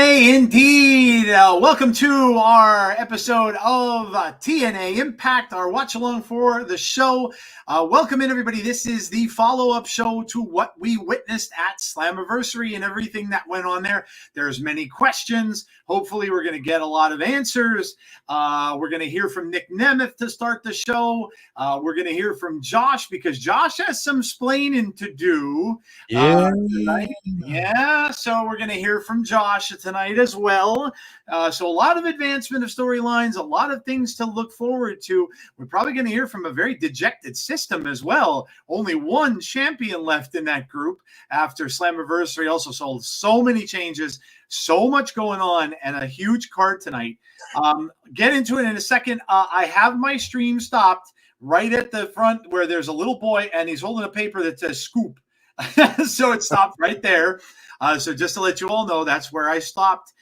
TNA indeed. Welcome to our episode of TNA Impact, our watch along for the show. Welcome in, everybody. This is the follow-up show to what we witnessed at Slammiversary and everything that went on there. There's many questions. Hopefully, we're going to get a lot of answers. We're going to hear from Nemeth to start the show. We're going to hear from Josh because Josh has some splaining to do tonight. Yeah, so we're going to hear from Josh tonight as well. So a lot of advancement of storylines, a lot of things to look forward to. We're probably going to hear from a very dejected system as well. Only one champion left in that group after Slammiversary also sold so many changes, so much going on, and a huge card tonight. Get into it in a second. I have my stream stopped right at the front where there's a little boy, and he's holding a paper that says scoop. So it stopped right there. So just to let you all know, that's where I stopped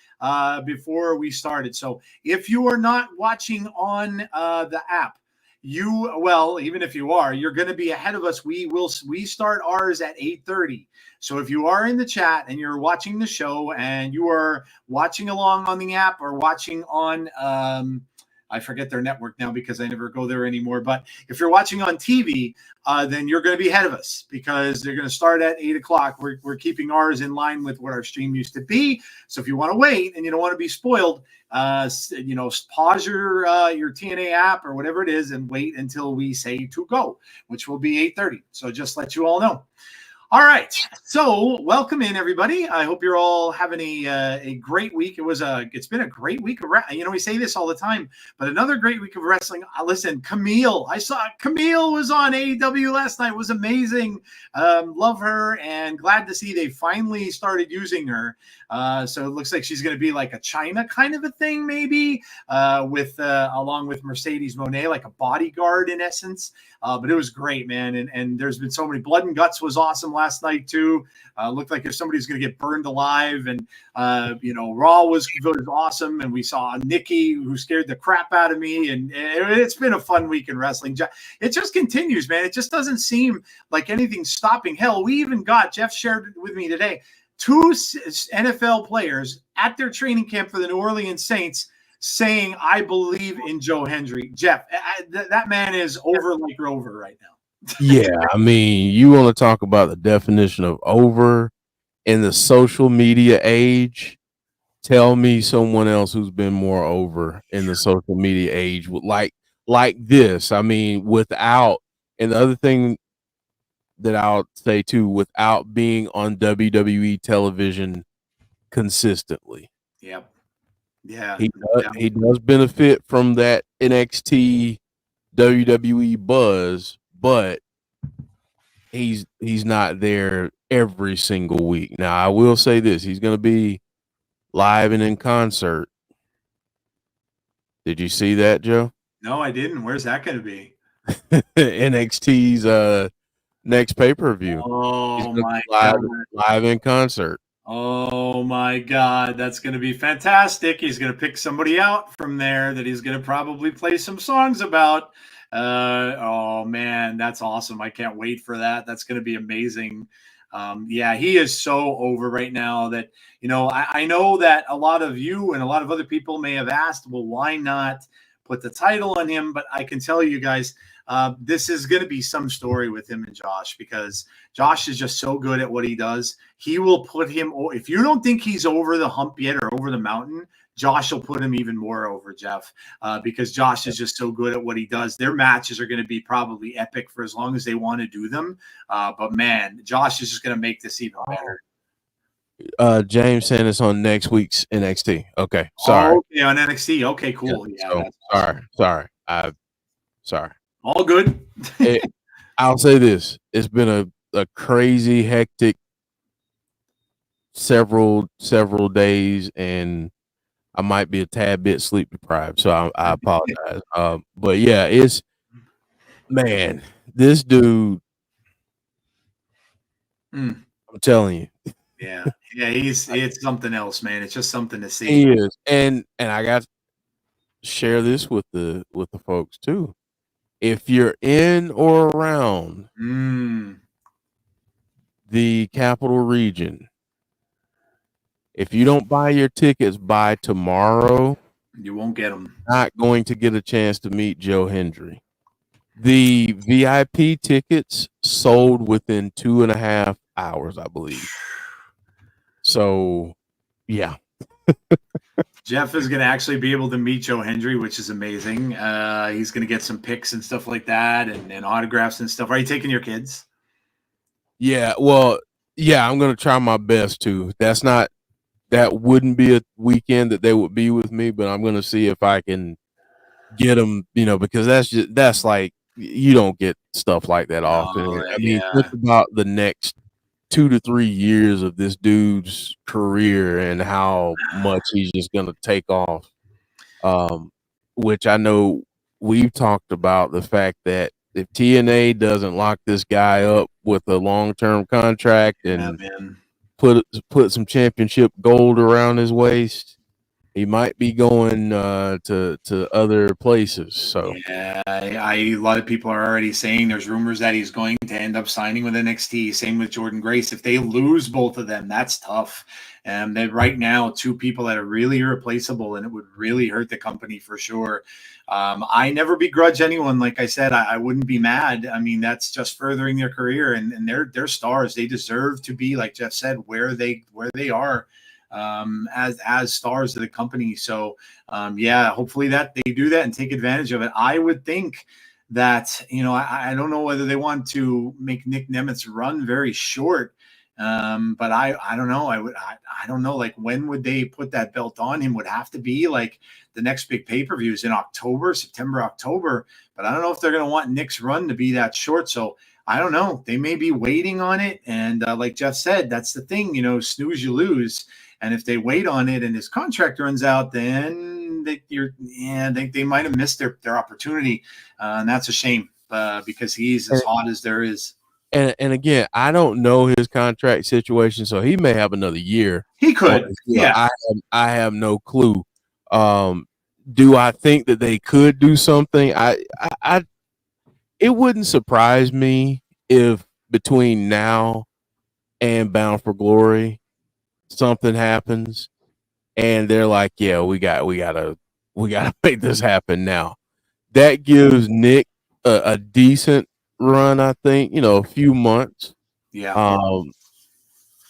before we started. So if you are not watching on the app, even if you are, you're going to be ahead of us. We start ours at 8:30. So if you are in the chat and you're watching the show and you are watching along on the app or watching on I forget their network now because I never go there anymore. But if you're watching on TV, then you're going to be ahead of us because they're going to start at 8 o'clock. We're keeping ours in line with what our stream used to be. So if you want to wait and you don't want to be spoiled, pause your TNA app or whatever it is and wait until we say to go, which will be 8:30. So just let you all know. All right, so welcome in, everybody. I hope you're all having a great week. It's been a great week of wrestling. We say this all the time, but another great week of wrestling. Listen, Camille, I saw Camille was on AEW last night. It was amazing. Love her, and glad to see they finally started using her. So it looks like she's going to be like a China kind of a thing, maybe, along with Mercedes Moné, like a bodyguard in essence. But it was great, man. And there's been so many. Blood and Guts was awesome last night too. Looked like if somebody's going to get burned alive, and Raw was awesome, and we saw Nikki who scared the crap out of me, and it's been a fun week in wrestling. It just continues, man. It just doesn't seem like anything's stopping. Hell, we even got, Jeff shared with me today, 2 NFL players at their training camp for the New Orleans Saints saying, "I believe in Joe Hendry." Jeff, that man is over like Rover right now. Yeah, I mean, you want to talk about the definition of over in the social media age? Tell me someone else who's been more over in the social media age, like this. I mean, without, and the other thing that I'll say too, without being on WWE television consistently. Yep. Yeah. He does benefit from that NXT WWE buzz, but he's not there every single week. Now, I will say this: he's going to be live and in concert. Did you see that, Joe? No, I didn't. Where's that going to be? NXT's next pay-per-view. Oh my God! Live in concert. Oh my God, that's going to be fantastic. He's going to pick somebody out from there that he's going to probably play some songs about. Oh man, that's awesome. I can't wait for that. That's going to be amazing. Yeah, he is so over right now that, I know that a lot of you and a lot of other people may have asked, well, why not put the title on him? But I can tell you guys, this is going to be some story with him and Josh, because Josh is just so good at what he does. He will put him, if you don't think he's over the hump yet or over the mountain, Josh will put him even more over, Jeff, because Josh is just so good at what he does. Their matches are going to be probably epic for as long as they want to do them. But man, Josh is just going to make this even better. James saying it's on next week's NXT. Okay, sorry. Oh, yeah, on NXT. Okay, cool. Yeah, so, that's awesome. Sorry. All good. I'll say this: it's been a crazy, hectic several days, and I might be a tad bit sleep deprived, so I apologize. But yeah, it's, man, this dude. I'm telling you. Yeah, it's something else, man. It's just something to see. He is, and I got to share this with the folks too. If you're in or around the capital region, If you don't buy your tickets by tomorrow, You won't get them. Not going to get a chance to meet Joe Hendry. The VIP tickets sold within 2.5 hours, I believe. So, yeah. Jeff is going to actually be able to meet Joe Hendry, which is amazing. He's going to get some pics and stuff like that and autographs and stuff. Are you taking your kids? Yeah, well, yeah, I'm going to try my best to. That wouldn't be a weekend that they would be with me, but I'm going to see if I can get them, because that's like, you don't get stuff like that often. I mean, think about the next 2 to 3 years of this dude's career and how much he's just going to take off. Which I know we've talked about the fact that if TNA doesn't lock this guy up with a long-term contract and put some championship gold around his waist, he might be going to other places. So yeah, a lot of people are already saying there's rumors that he's going to end up signing with NXT. Same with Jordynne Grace. If they lose both of them, that's tough. And they're right now 2 people that are really irreplaceable, and it would really hurt the company for sure. I never begrudge anyone. Like I said, I wouldn't be mad. I mean, that's just furthering their career, and they're stars. They deserve to be, like Jeff said, where they are. As stars of the company. So yeah, hopefully that they do that and take advantage of it. I would think that, I don't know whether they want to make Nick Nemeth's run very short. But I don't know. I don't know. Like, when would they put that belt on him? Would have to be like the next big pay-per-view is in September, October. But I don't know if they're going to want Nick's run to be that short. So I don't know. They may be waiting on it. And like Jeff said, that's the thing, snooze, you lose. And if they wait on it and his contract runs out, then they might have missed their opportunity. And that's a shame because he's as hot as there is. And again, I don't know his contract situation, so he may have another year. He could. Yeah. I have no clue. Do I think that they could do something? It wouldn't surprise me if between now and Bound for Glory something happens and they're like, yeah, we gotta make this happen now. That gives Nick a decent run, I think, a few months. Yeah.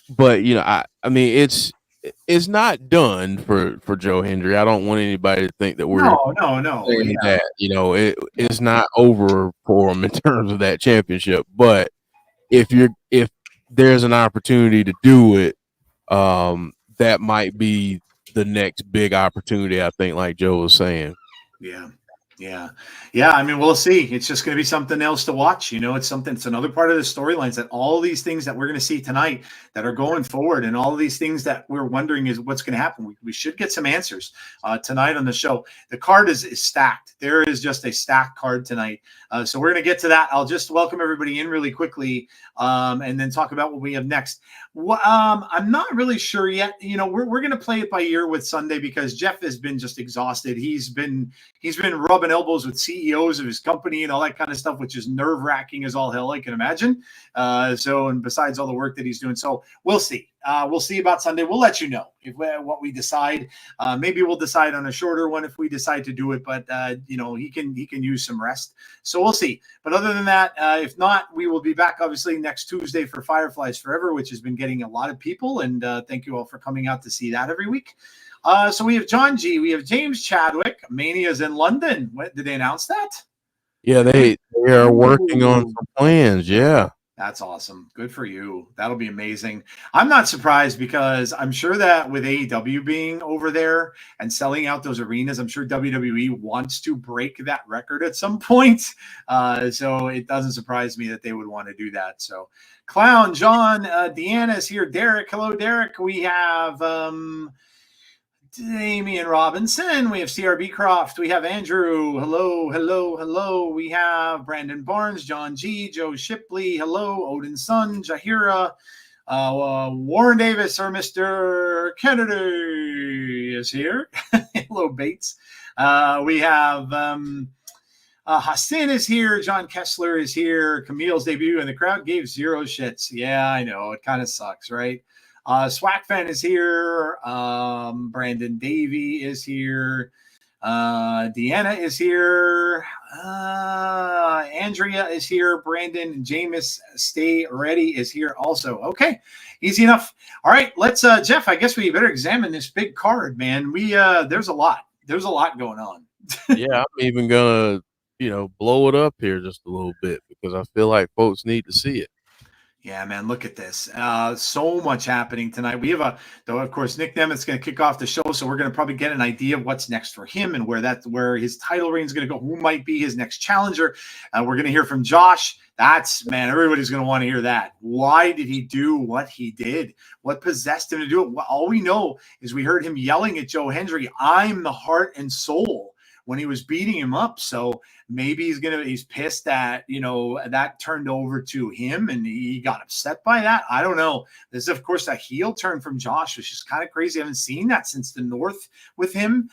But I mean, it's not done for Joe Hendry. I don't want anybody to think that we're no. saying that, it's not over for him in terms of that championship. But if there's an opportunity to do it, that might be the next big opportunity, I think, like Joe was saying. Yeah. I mean, we'll see. It's just going to be something else to watch. It's another part of the storylines, that all these things that we're going to see tonight that are going forward, and all of these things that we're wondering is what's going to happen. We should get some answers tonight on the show. The card is stacked. There is just a stacked card tonight. So we're going to get to that. I'll just welcome everybody in really quickly and then talk about what we have next. I'm not really sure yet. We're going to play it by ear with Sunday because Jeff has been just exhausted. He's been rubbing elbows with CEOs of his company and all that kind of stuff, which is nerve-wracking as all hell, I can imagine. And besides all the work that he's doing. So we'll see. We'll see about Sunday. We'll let you know what we decide. Maybe we'll decide on a shorter one if we decide to do it, but he can use some rest. So we'll see. But other than that, if not, we will be back obviously next Tuesday for Fireflies Forever, which has been getting a lot of people. And thank you all for coming out to see that every week. So we have John G. We have James Chadwick. Mania's in London. Did they announce that? Yeah, they are working on some plans. Yeah. That's awesome. Good for you. That'll be amazing. I'm not surprised because I'm sure that with AEW being over there and selling out those arenas, I'm sure WWE wants to break that record at some point. So it doesn't surprise me that they would want to do that. So Clown, John, Deanna is here. Derek. Hello, Derek. We have Damian Robinson. We have CRB Croft. We have Andrew. Hello. We have Brandon Barnes, John G, Joe Shipley. Hello, Odin's son, Jahira. Warren Davis or Mr. Kennedy is here. Hello, Bates. We have Hassan is here. John Kessler is here. Camille's debut, and the crowd gave 0 shits. Yeah, I know. It kind of sucks, right? Swackfan is here. Brandon Davey is here. Deanna is here. Andrea is here. Brandon Jameis Stay Ready is here also. Okay, easy enough. All right, let's Jeff, I guess we better examine this big card, man. There's a lot going on. Yeah, I'm even gonna blow it up here just a little bit because I feel like folks need to see it. Yeah, man, look at this. So much happening tonight. We have though, of course, Nick Nemeth's going to kick off the show, so we're going to probably get an idea of what's next for him and where his title reign is going to go, who might be his next challenger. We're going to hear from Josh. Everybody's going to want to hear that. Why did he do what he did? What possessed him to do it? Well, all we know is we heard him yelling at Joe Hendry, "I'm the heart and soul," when he was beating him up. So maybe he's pissed that, that turned over to him and he got upset by that. I don't know. This is, of course, a heel turn from Josh, which is kind of crazy. I haven't seen that since the North with him.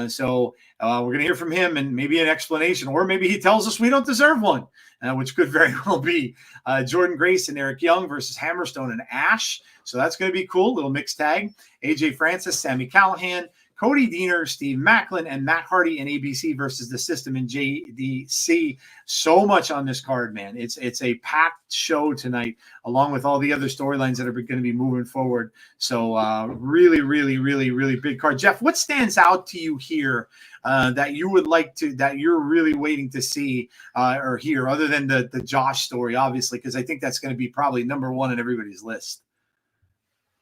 So we're going to hear from him and maybe an explanation, or maybe he tells us we don't deserve one, which could very well be Jordynne Grace and Eric Young versus Hammerstone and Ash. So that's going to be cool. Little mixed tag. AJ Francis, Sammy Callihan, Cody Deaner, Steve Maclin, and Matt Hardy and ABC versus the System and JDC. So much on this card, man. It's a packed show tonight, along with all the other storylines that are going to be moving forward. So really, really, really, really big card. Jeff, what stands out to you here that you would like to, that you're really waiting to see or hear, other than the Josh story, obviously, because I think that's going to be probably number one on everybody's list.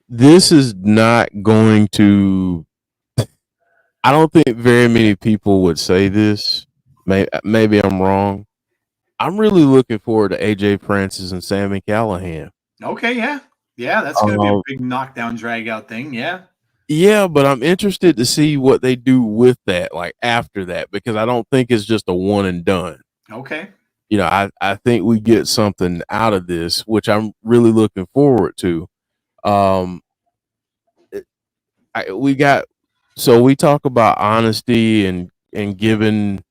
This is not going to, I don't think very many people would say this. Maybe I'm wrong. I'm really looking forward to AJ Francis and Sammy Callihan. Okay, yeah. Yeah, that's going to be a big knockdown, drag out thing, yeah. Yeah, but I'm interested to see what they do with that, like after that, because I don't think it's just a one and done. Okay. I think we get something out of this, which I'm really looking forward to. So we talk about honesty and giving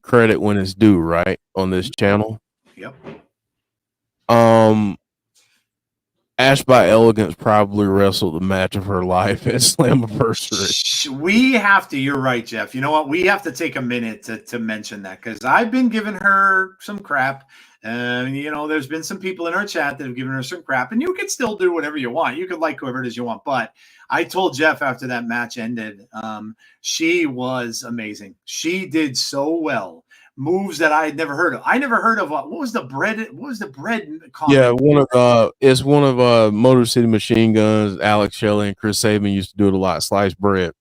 credit when it's due, right, on this channel. Yep. Ash by Elegance probably wrestled the match of her life at Slammiversary. You're right, Jeff. You know what? We have to take a minute to mention that, because I've been giving her some crap. There's been some people in our chat that have given her some crap, and you can still do whatever you want. You could like whoever it is you want. But I told Jeff after that match ended, she was amazing. She did so well. Moves that I had never heard of. I never heard of what was the bread? What was the bread? Yeah, it's one of Motor City Machine Guns. Alex Shelley and Chris Sabin used to do it a lot. Sliced bread.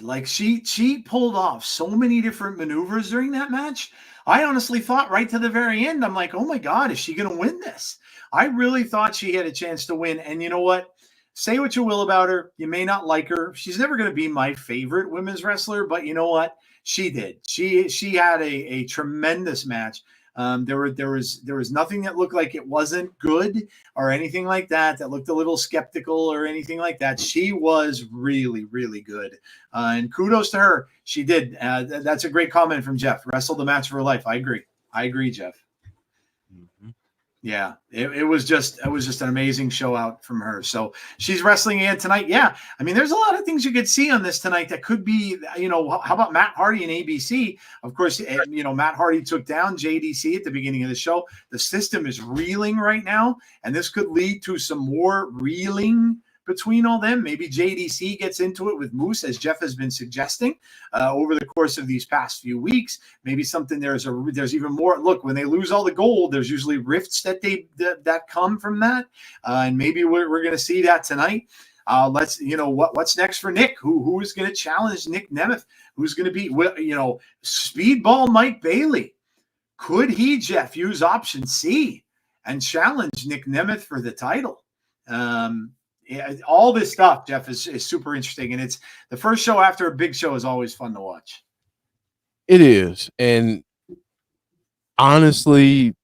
Like she pulled off so many different maneuvers during that match. I honestly thought right to the very end, I'm like, oh my God, is she going to win this? I really thought she had a chance to win. And you know what? Say what you will about her. You may not like her. She's never going to be my favorite women's wrestler, but you know what? She did. She had a tremendous match. There was nothing that looked like it wasn't good or anything like that. That looked a little skeptical or anything like that. She was really, really good. And kudos to her. She did. That's a great comment from Jeff. Wrestled the match of her life. I agree, Jeff. Mm-hmm. Yeah, it was just an amazing show out from her. So she's wrestling again tonight. Yeah, I mean, there's a lot of things you could see on this tonight that could be, how about Matt Hardy and ABC? Of course, Matt Hardy took down JDC at the beginning of the show. The System is reeling right now, and this could lead to some more reeling between all them. Maybe JDC gets into it with Moose, as Jeff has been suggesting over the course of these past few weeks. Maybe something there's even more. Look, when they lose all the gold, there's usually rifts that come from that, and maybe we're going to see that tonight. What's next for Nick? Who is going to challenge Nick Nemeth? Who's going to be Speedball Mike Bailey? Could he, Jeff, use option C and challenge Nick Nemeth for the title? All this stuff, Jeff, is super interesting, and it's the first show after a big show is always fun to watch. It is, and honestly,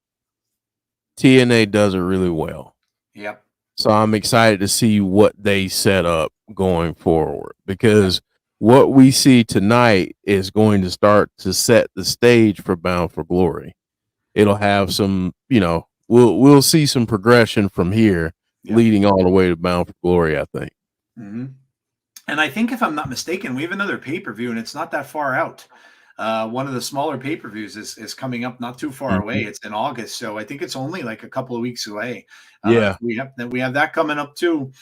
TNA does it really well. Yep. So I'm excited to see what they set up going forward, because what we see tonight is going to start to set the stage for Bound for Glory. It'll have some, we'll see some progression from here. leading all the way to Bound for Glory, I think. Mm-hmm. And I think, if I'm not mistaken, we have another pay-per-view, and it's not that far out. One of the smaller pay-per-views is coming up not too far away. It's in August, so I think it's only like a couple of weeks away. Yeah. We have that coming up too.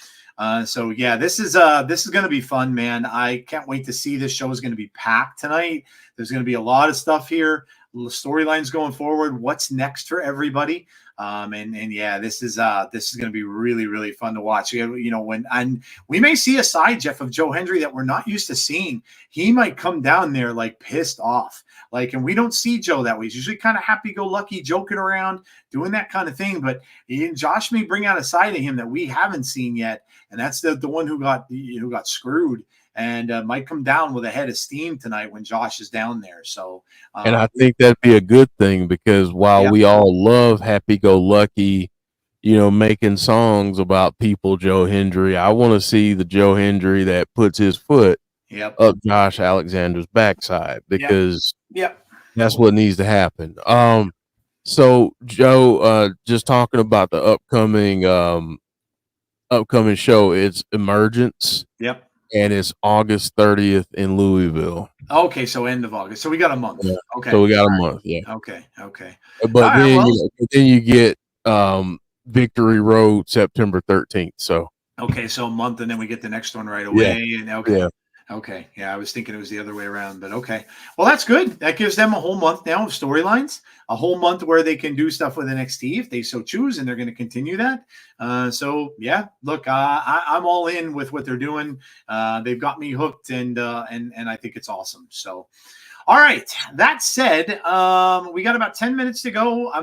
So yeah, this is going to be fun, man. I can't wait to see. This show is going to be packed tonight. There's going to be a lot of stuff here. Storylines going forward. What's next for everybody? And yeah, this is going to be really, really fun to watch. And we may see a side, Jeff, of Joe Hendry that we're not used to seeing. He might come down there like pissed off. And we don't see Joe that way. He's usually kind of happy-go-lucky, joking around, doing that kind of thing. But Josh may bring out a side of him that we haven't seen yet, and that's the one who got screwed, and might come down with a head of steam tonight when Josh is down there. So, and I think that'd be a good thing, because while we all love happy-go-lucky, making songs about people, Joe Hendry, I want to see the Joe Hendry that puts his foot up Josh Alexander's backside, because that's what needs to happen. So Joe, just talking about the upcoming show, it's Emergence. Yep. And it's August 30th in Louisville. Okay, so end of August. So we got a month. Yeah. Okay. So we got a month, yeah. Okay. But then you get Victory Road September 13th. So okay, so a month, and then we get the next one right away. Yeah. And okay. Yeah, I was thinking it was the other way around, but okay. Well, that's good. That gives them a whole month now of storylines, a whole month where they can do stuff with NXT if they so choose, and they're going to continue that. So yeah, look, I'm all in with what they're doing. They've got me hooked, and I think it's awesome. So. All right. That said, we got about 10 minutes to go. I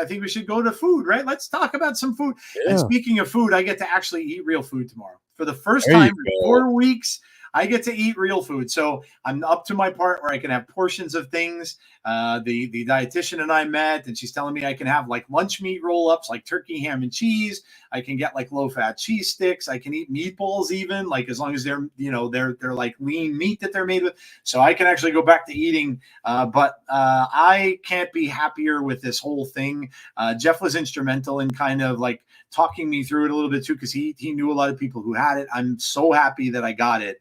think we should go to food, right? Let's talk about some food. Yeah. And speaking of food, I get to actually eat real food tomorrow. For the first time in 4 weeks, I get to eat real food. So I'm up to my part where I can have portions of things. The dietitian and I met, and she's telling me I can have like lunch meat roll-ups, like turkey, ham, and cheese. I can get like low-fat cheese sticks. I can eat meatballs even, like as long as they're like lean meat that they're made with. So I can actually go back to eating. But I can't be happier with this whole thing. Jeff was instrumental in kind of like talking me through it a little bit too, because he knew a lot of people who had it. I'm so happy that I got it.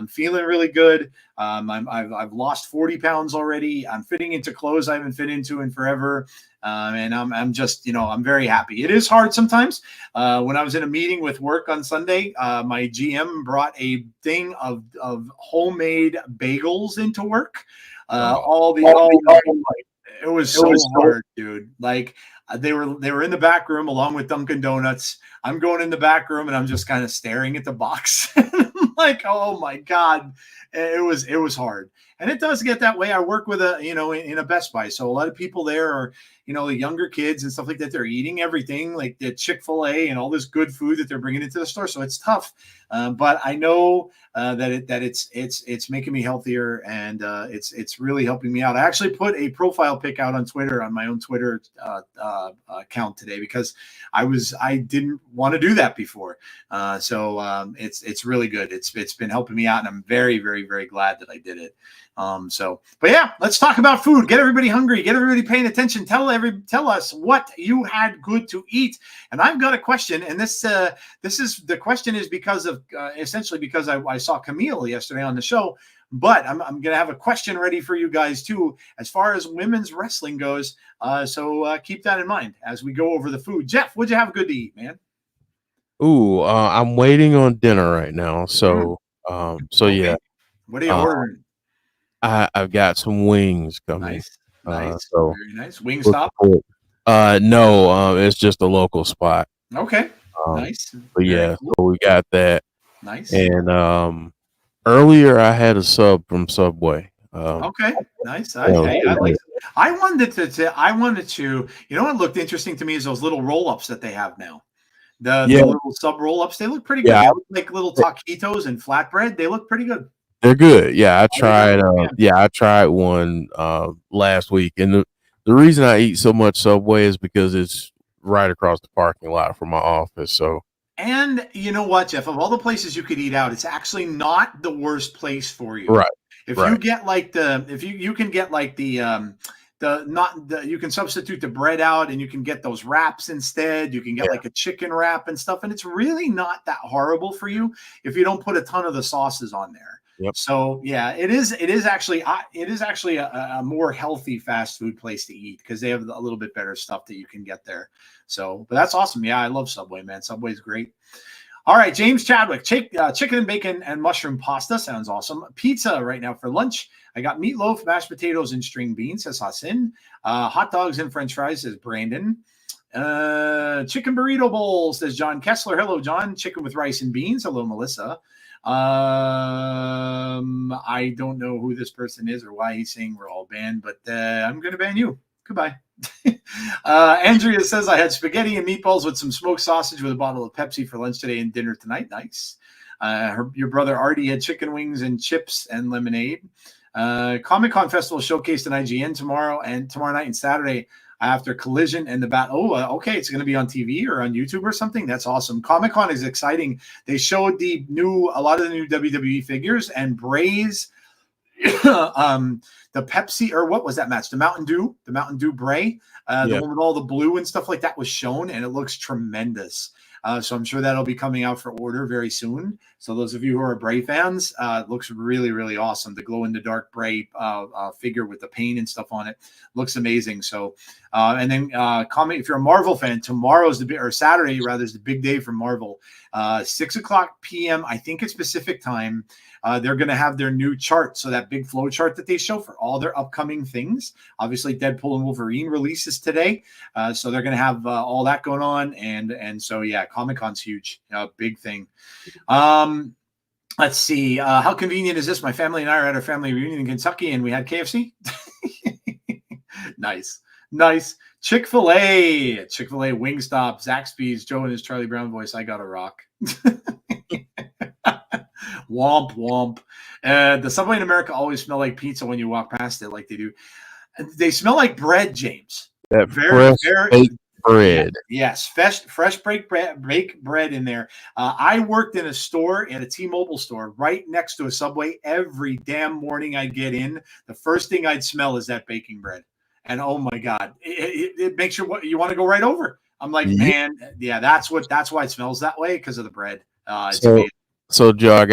Feeling really good. I've lost 40 pounds already. I'm fitting into clothes I haven't fit into in forever. And I'm just, I'm very happy. It is hard sometimes. When I was in a meeting with work on Sunday, my GM brought a thing of homemade bagels into work. It was so hard, dude. Like they were in the back room along with Dunkin' Donuts. I'm going in the back room and I'm just kind of staring at the box. I'm like, oh my God. It was hard. And it does get that way. I work with in a Best Buy. So a lot of people there are, the younger kids and stuff like that. They're eating everything like the Chick-fil-A and all this good food that they're bringing into the store. So it's tough. But I know that it's making me healthier, and it's really helping me out. I actually put a profile pic out on Twitter, on my own Twitter account today, because I didn't want to do that before. So it's really good. It's been helping me out, and I'm very, very, very glad that I did it. But yeah, let's talk about food. Get everybody hungry. Get everybody paying attention. Tell us what you had good to eat. And I've got a question, and the question is because of essentially because I saw Camille yesterday on the show. But I'm going to have a question ready for you guys too, as far as women's wrestling goes. So keep that in mind as we go over the food. Jeff, what'd you have good to eat, man? Ooh, I'm waiting on dinner right now. So, okay. Yeah. What are you ordering? I've got some wings coming. Nice. So very nice. Wingstop? No, it's just a local spot. Okay. Nice. But yeah, cool. So we got that. Nice. And earlier I had a sub from Subway. Okay. Nice. I wanted to, what looked interesting to me is those little roll-ups that they have now. The little sub roll-ups, they look pretty good. Yeah. They look like little taquitos and flatbread. They look pretty good. They're good. Yeah, I tried. I tried one last week, and the reason I eat so much Subway is because it's right across the parking lot from my office. So, and you know what, Jeff? Of all the places you could eat out, it's actually not the worst place for you. Right. If you get like you can get like the you can substitute the bread out and you can get those wraps instead. You can get like a chicken wrap and stuff, and it's really not that horrible for you if you don't put a ton of the sauces on there. Yep. So yeah, it is actually a more healthy fast food place to eat because they have a little bit better stuff that you can get there. So, but that's awesome. Yeah, I love Subway, man. Subway's great. All right, James Chadwick, chicken and bacon and mushroom pasta sounds awesome. Pizza right now for lunch. I got meatloaf, mashed potatoes, and string beans, says Hassan. Hot dogs and French fries, says Brandon. Chicken burrito bowls, says John Kessler. Hello, John. Chicken with rice and beans. Hello, Melissa. I don't know who this person is or why he's saying we're all banned, but I'm going to ban you. Goodbye. Andrea says, I had spaghetti and meatballs with some smoked sausage with a bottle of Pepsi for lunch today and dinner tonight. Nice. Your brother Artie had chicken wings and chips and lemonade. Comic-Con Festival showcased in IGN tomorrow night and Saturday after Collision and the okay, it's going to be on TV or on YouTube or something. That's awesome. Comic-Con is exciting. They showed a lot of the new WWE figures and Bray's the Pepsi, or what was that match? The Mountain Dew Bray, the one with all the blue and stuff like that was shown, and it looks tremendous. So I'm sure that'll be coming out for order very soon. So those of you who are Bray fans, it looks really, really awesome. The glow-in-the-dark Bray figure with the paint and stuff on it looks amazing. So, and then comment if you're a Marvel fan. Saturday rather is the big day for Marvel. 6:00 p.m. I think it's Pacific time. They're going to have their new chart. So that big flow chart that they show for all their upcoming things. Obviously, Deadpool and Wolverine releases today. So they're going to have all that going on. And so, yeah, Comic-Con's huge. Big thing. Let's see. How convenient is this? My family and I are at our family reunion in Kentucky, and we had KFC. Nice. Chick-fil-A, Wingstop, Zaxby's, Joe and his Charlie Brown voice. I got a rock. Womp womp. The Subway in America always smell like pizza when you walk past it, like they do. They smell like bread, James. That fresh baked bread. Yes, fresh baked bread in there. I worked in a store, at a T-Mobile store, right next to a Subway. Every damn morning I'd get in, the first thing I'd smell is that baking bread. And oh my God, it makes you want to go right over. I'm like, man, yeah, that's why it smells that way, because of the bread. So Joe,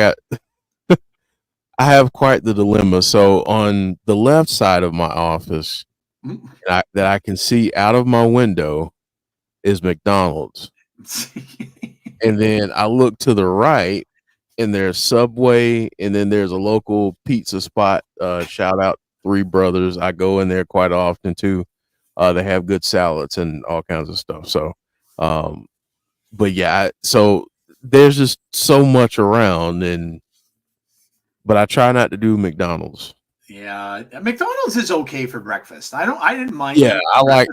I have quite the dilemma. So on the left side of my office, that I can see out of my window is McDonald's. And then I look to the right and there's Subway, and then there's a local pizza spot. Shout out Three Brothers. I go in there quite often too. They have good salads and all kinds of stuff. So, but yeah, so there's just so much around, but I try not to do McDonald's. Yeah, McDonald's is okay for breakfast. I didn't mind. Yeah, I like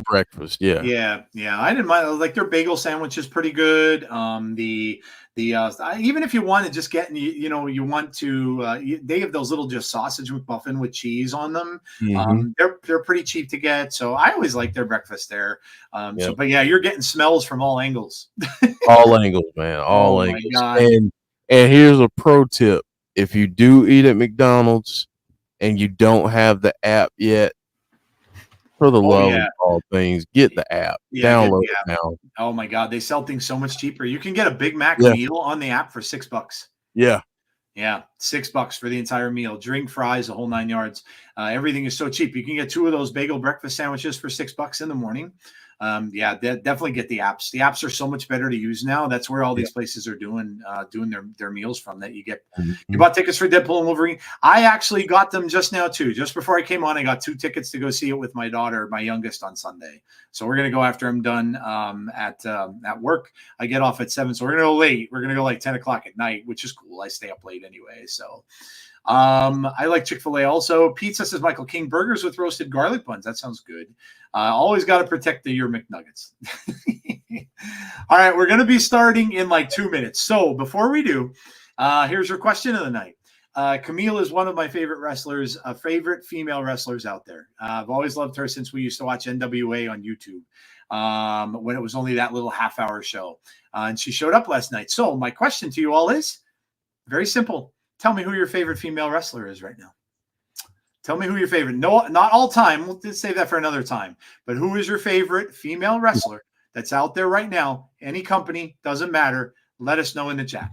breakfast. Yeah. I didn't mind. Like their bagel sandwich is pretty good. Even if you want to just get, you want to, they have those little just sausage McMuffin with cheese on them. They're pretty cheap to get. So I always like their breakfast there. So, but yeah, you're getting smells from all angles. All angles, man. All angles. My God. And here's a pro tip: if you do eat at McDonald's and you don't have the app yet, for the love of all things, get the app. Download it now. Oh my God, they sell things so much cheaper. You can get a Big Mac meal on the app for $6. Yeah, $6 for the entire meal. Drink, fries, the whole 9 yards. Everything is so cheap. You can get 2 of those bagel breakfast sandwiches for $6 in the morning. Definitely get the apps. The apps are so much better to use now. That's where all these places are doing their meals from. That you get. You bought tickets for Deadpool and Wolverine. I actually got them just now too. Just before I came on, I got 2 tickets to go see it with my daughter, my youngest, on Sunday. So we're gonna go after I'm done at work. I get off at 7, so we're gonna go late. We're gonna go like 10 o'clock at night, which is cool. I stay up late anyway, so. I like Chick-fil-A also. Pizza, says Michael King. Burgers with roasted garlic buns. That sounds good. Always got to protect your McNuggets. All right, we're going to be starting in like 2 minutes. So before we do, here's your question of the night. Camille is one of my favorite wrestlers, favorite female wrestlers out there. I've always loved her since we used to watch NWA on YouTube when it was only that little half-hour show. And she showed up last night. So my question to you all is very simple. Tell me who your favorite female wrestler is right now. Tell me who your favorite. No, not all time. We'll just save that for another time. But who is your favorite female wrestler that's out there right now? Any company, doesn't matter. Let us know in the chat.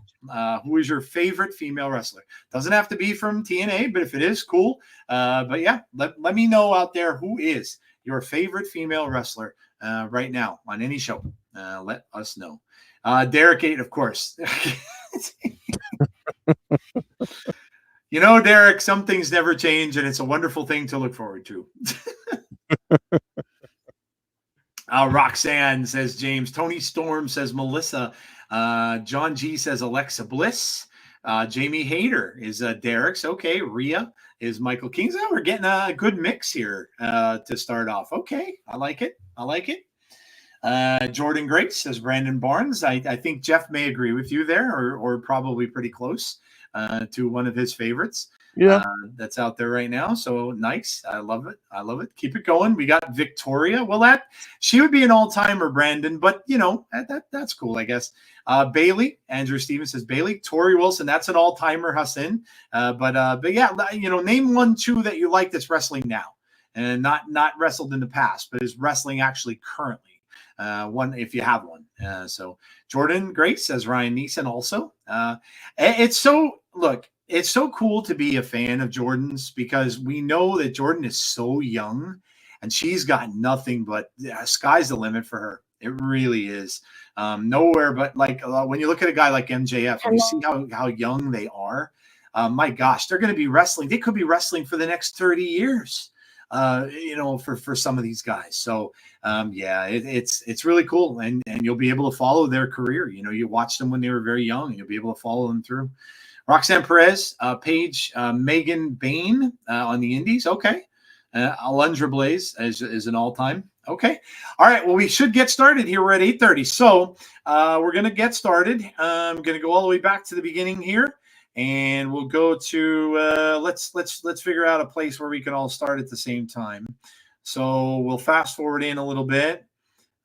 Who is your favorite female wrestler? Doesn't have to be from TNA, but if it is, cool. But yeah, let me know out there who is your favorite female wrestler right now on any show. Let us know. Derek 8, of course. You know, Derek, some things never change, and it's a wonderful thing to look forward to. Roxanne says James. Tony Storm says Melissa. John G says Alexa Bliss. Jamie Hayter is Derek's. Okay. Rhea is Michael King's. Oh, we're getting a good mix here to start off. Okay. I like it. Jordan Grace says Brandon Barnes. I think Jeff may agree with you there, or probably pretty close to one of his favorites. Yeah, that's out there right now. So nice. I love it. Keep it going. We got Victoria. Well, she would be an all-timer, Brandon, but you know, that's cool, I guess. Bailey, Andrew Stevens says Bailey. Tori Wilson, that's an all-timer, Hassan. But yeah, you know, name 1, 2 that you like that's wrestling now and not wrestled in the past, but is wrestling actually currently. One, if you have one. So Jordan Grace says Ryan Neeson also. It's so cool to be a fan of Jordan's because we know that Jordynne is so young and she's got nothing but sky's the limit for her. It really is. Nowhere but like when you look at a guy like MJF and you see how young they are, my gosh, they're going to be wrestling. They could be wrestling for the next 30 years. You know, for some of these guys. So yeah, it's really cool. And you'll be able to follow their career. You know, you watched them when they were very young and you'll be able to follow them through. Roxanne Perez, Paige, Megan Bain on the indies. Okay. Alundra Blaze is an all-time. Okay. All right. Well, we should get started here. We're at 8:30. So we're going to get started. I'm going to go all the way back to the beginning here. And we'll go to let's figure out a place where we can all start at the same time. So we'll fast forward in a little bit.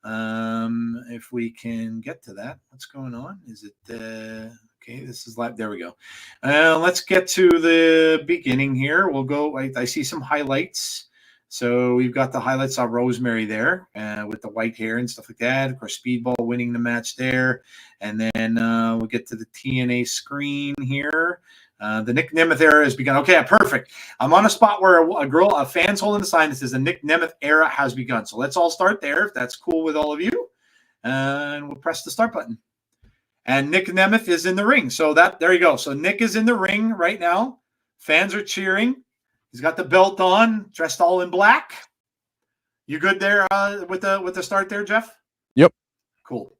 If we can get to that. What's going on? Is it okay? This is live. There we go. Let's get to the beginning here. We'll go. I see some highlights. So we've got the highlights on Rosemary there with the white hair and stuff like that. Of course, Speedball winning the match there. And then we'll get to the TNA screen here. The Nick Nemeth era has begun. Okay, perfect. I'm on a spot where a fan's holding a sign that says the Nick Nemeth era has begun. So let's all start there if that's cool with all of you. And we'll press the start button. And Nick Nemeth is in the ring. So there you go. So Nick is in the ring right now. Fans are cheering. He's got the belt on, dressed all in black. You good there with the start there, Jeff? Yep. Cool.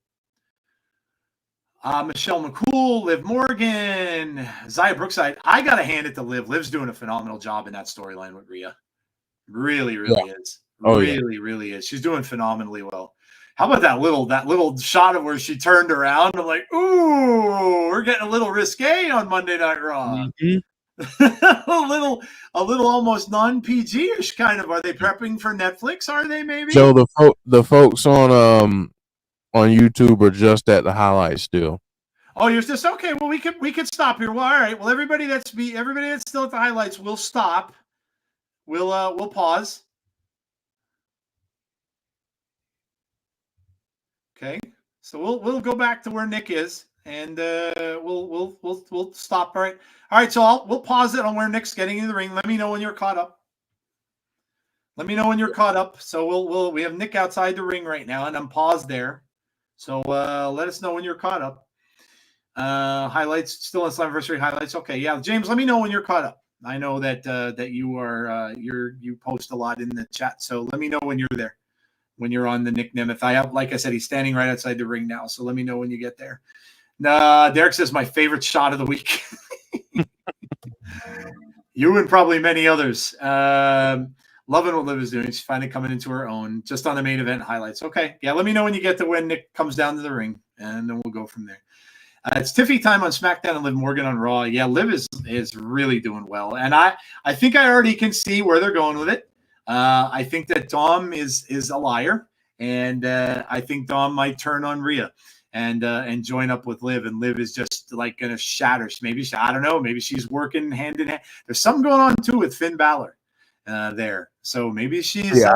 Michelle McCool, Liv Morgan, Zaya Brookside. I got to hand it to Liv. Liv's doing a phenomenal job in that storyline with Rhea. Really is. Really is. She's doing phenomenally well. How about that little shot of where she turned around? I'm like, ooh, we're getting a little risque on Monday Night Raw. Mm-hmm. a little almost non-PG-ish kind of. Are they prepping for Netflix? Are they maybe? So the folks on YouTube are just at the highlights still. Oh, you're just okay. Well, we could stop here. Well, all right. Well, everybody that's still at the highlights, we'll stop. We'll pause. Okay. So we'll go back to where Nick is. And we'll stop. All right. So we'll pause it on where Nick's getting in the ring. Let me know when you're caught up. So we have Nick outside the ring right now, and I'm paused there. So let us know when you're caught up. Highlights still on Slammiversary highlights. Okay, yeah, James, let me know when you're caught up. I know that you are you post a lot in the chat, so let me know when you're there. When you're on the Nick Nemeth, like I said, he's standing right outside the ring now. So let me know when you get there. Derek says my favorite shot of the week. You and probably many others. Loving what Liv is doing. She's finally coming into her own. Just on the main event highlights. Okay. Yeah, let me know when you get to when Nick comes down to the ring, and then we'll go from there. It's Tiffy time on SmackDown and Liv Morgan on Raw. Yeah, Liv is really doing well. And I think I already can see where they're going with it. I think that Dom is a liar. And I think Dom might turn on Rhea and join up with Liv, and Liv is just like gonna shatter. I don't know. Maybe she's working hand in hand. There's something going on too with Finn Balor. there. So maybe she's. Yeah,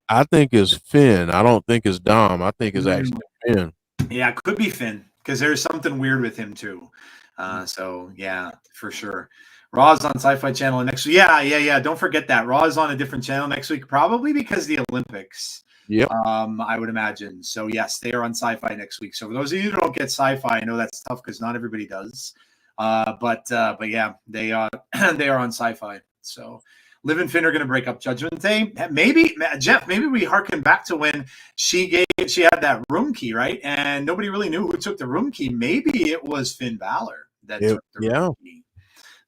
I think it's Finn. I don't think it's Dom. I think it's actually Finn. Yeah, it could be Finn because there's something weird with him too. So yeah, for sure. Raw's on Sci-Fi Channel next week. Yeah. Don't forget that Raw's on a different channel next week, probably because of the Olympics. Yep. I would imagine. So yes, they are on Sci-Fi next week. So for those of you who don't get Sci-Fi, I know that's tough because not everybody does. But yeah, they are they are on Sci-Fi. So Liv and Finn are going to break up Judgment Day. Maybe Jeff. Maybe we harken back to when she had that room key, right? And nobody really knew who took the room key. Maybe it was Finn Balor that took the room key.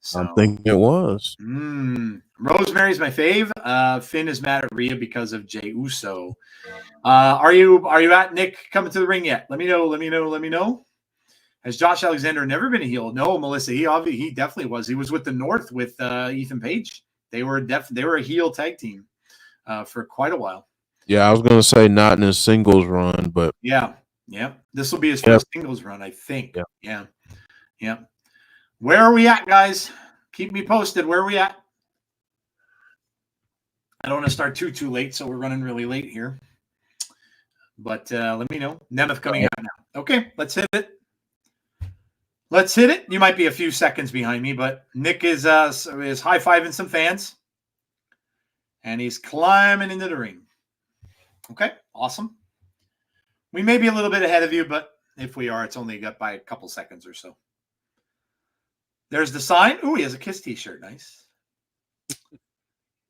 So, I'm thinking it was. Rosemary's my fave. Finn is mad at Rhea because of Jey Uso. Are you at Nick coming to the ring yet? Let me know. Has Josh Alexander never been a heel? No, Melissa. He definitely was. He was with the North with Ethan Page. They were a heel tag team for quite a while. Yeah, I was gonna say not in his singles run, but yeah. This will be his first singles run, I think. Yeah. Where are we at, guys? Keep me posted. Where are we at? I don't want to start too late, so we're running really late here. But let me know. Nemeth coming out now. Okay, let's hit it. You might be a few seconds behind me, but Nick is high-fiving some fans. And he's climbing into the ring. Okay, awesome. We may be a little bit ahead of you, but if we are, it's only got by a couple seconds or so. There's the sign. Ooh, he has a Kiss t-shirt. Nice.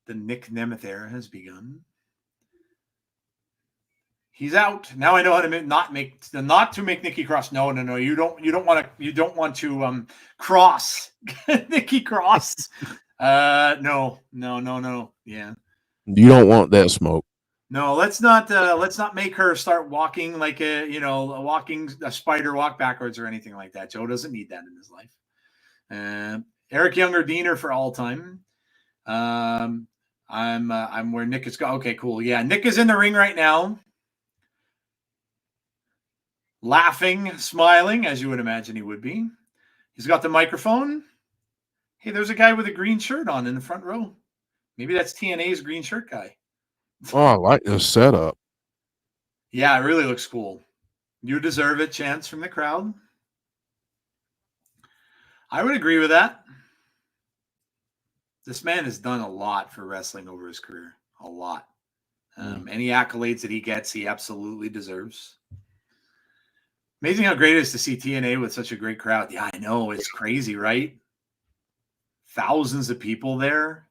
The Nick Nemeth era has begun. He's out. Now I know how to not to make Nikki Cross. No. You don't want to cross Nikki Cross. No. Yeah. You don't want that smoke. No, let's not make her start walking like a spider walk backwards or anything like that. Joe doesn't need that in his life. Eric Younger Diener for all time. I'm where Nick is going. Okay, cool. Yeah, Nick is in the ring right now. Laughing, smiling, as you would imagine he would be. He's got the microphone. Hey, there's a guy with a green shirt on in the front row. Maybe that's TNA's green shirt guy. Oh, I like this setup. Yeah, it really looks cool. You deserve it, chants from the crowd. I would agree with that. This man has done a lot for wrestling over his career. A lot. Any accolades that he gets, he absolutely deserves. Amazing how great it is to see TNA with such a great crowd. Yeah, I know. It's crazy, right? Thousands of people there.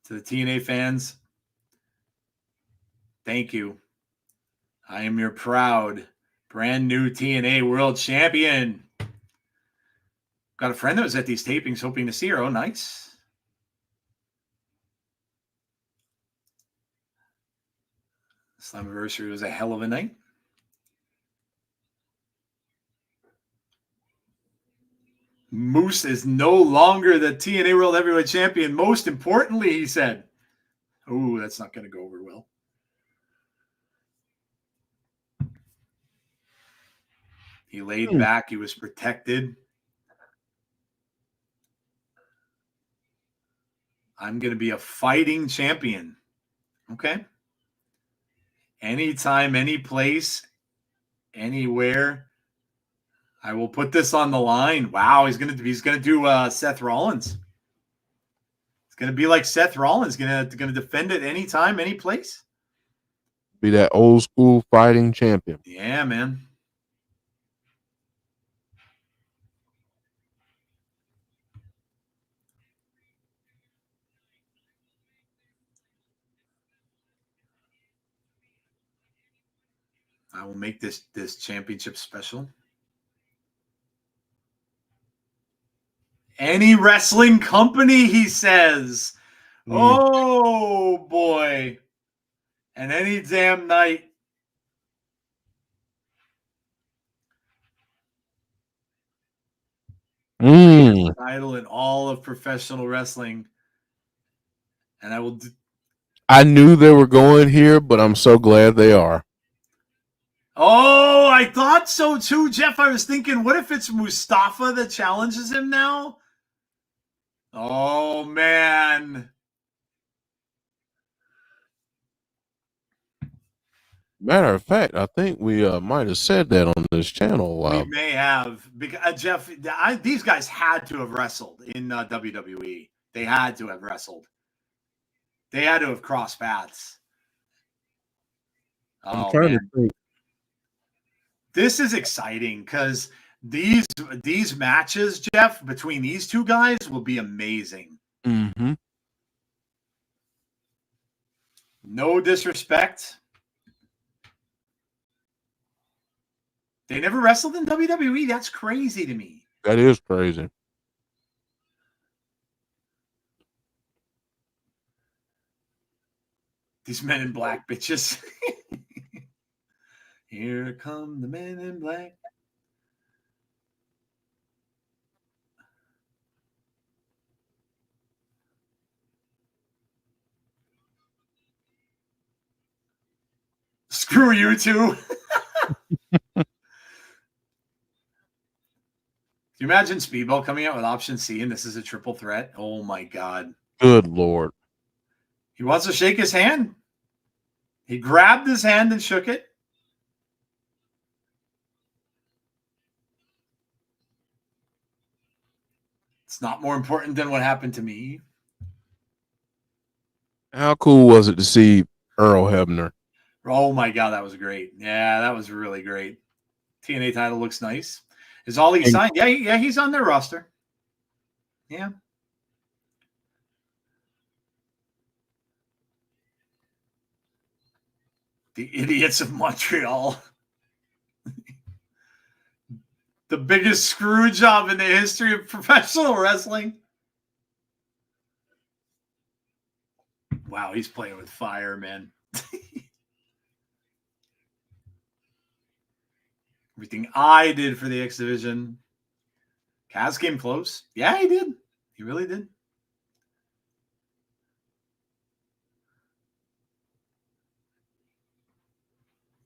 To the TNA fans, thank you. I am your proud, brand new TNA World Champion. Got a friend that was at these tapings hoping to see her. Oh, nice. Slammiversary was a hell of a night. Moose is no longer the TNA World Heavyweight Champion. Most importantly, he said. Oh, that's not going to go over well. He laid back. He was protected. I'm going to be a fighting champion. Okay. Anytime, any place, anywhere. I will put this on the line. Wow, he's gonna do Seth Rollins. It's gonna be like Seth Rollins, gonna defend it anytime, any place. Be that old school fighting champion. Yeah, man. I will make this championship special. Any wrestling company, he says. Oh boy. And any damn night. Title in all of professional wrestling. And I will I knew they were going here, but I'm so glad they are. Oh, I thought so too, Jeff. I was thinking, what if it's Mustafa that challenges him now? Oh, man. Matter of fact, I think we might have said that on this channel. We may have. Because, Jeff, these guys had to have wrestled in WWE. They had to have wrestled. They had to have crossed paths. I'm Oh, trying to man. think. This is exciting because these matches, Jeff, between these two guys will be amazing. Mm-hmm. No disrespect. They never wrestled in WWE. That's crazy to me. That is crazy. These men in black bitches. Here come the men in black. Screw you two. Can you imagine Speedball coming out with option C and this is a triple threat? Oh my God. Good Lord. He wants to shake his hand. He grabbed his hand and shook it. It's not more important than what happened to me. How cool was it to see Earl Hebner? Oh my God, that was great. Yeah, that was really great. TNA title looks nice. Is all he signed? Yeah, he's on their roster. Yeah. The idiots of Montreal. The biggest screw job in the history of professional wrestling. Wow, he's playing with fire, man. Everything I did for the X Division. Kaz came close. Yeah, he did. He really did.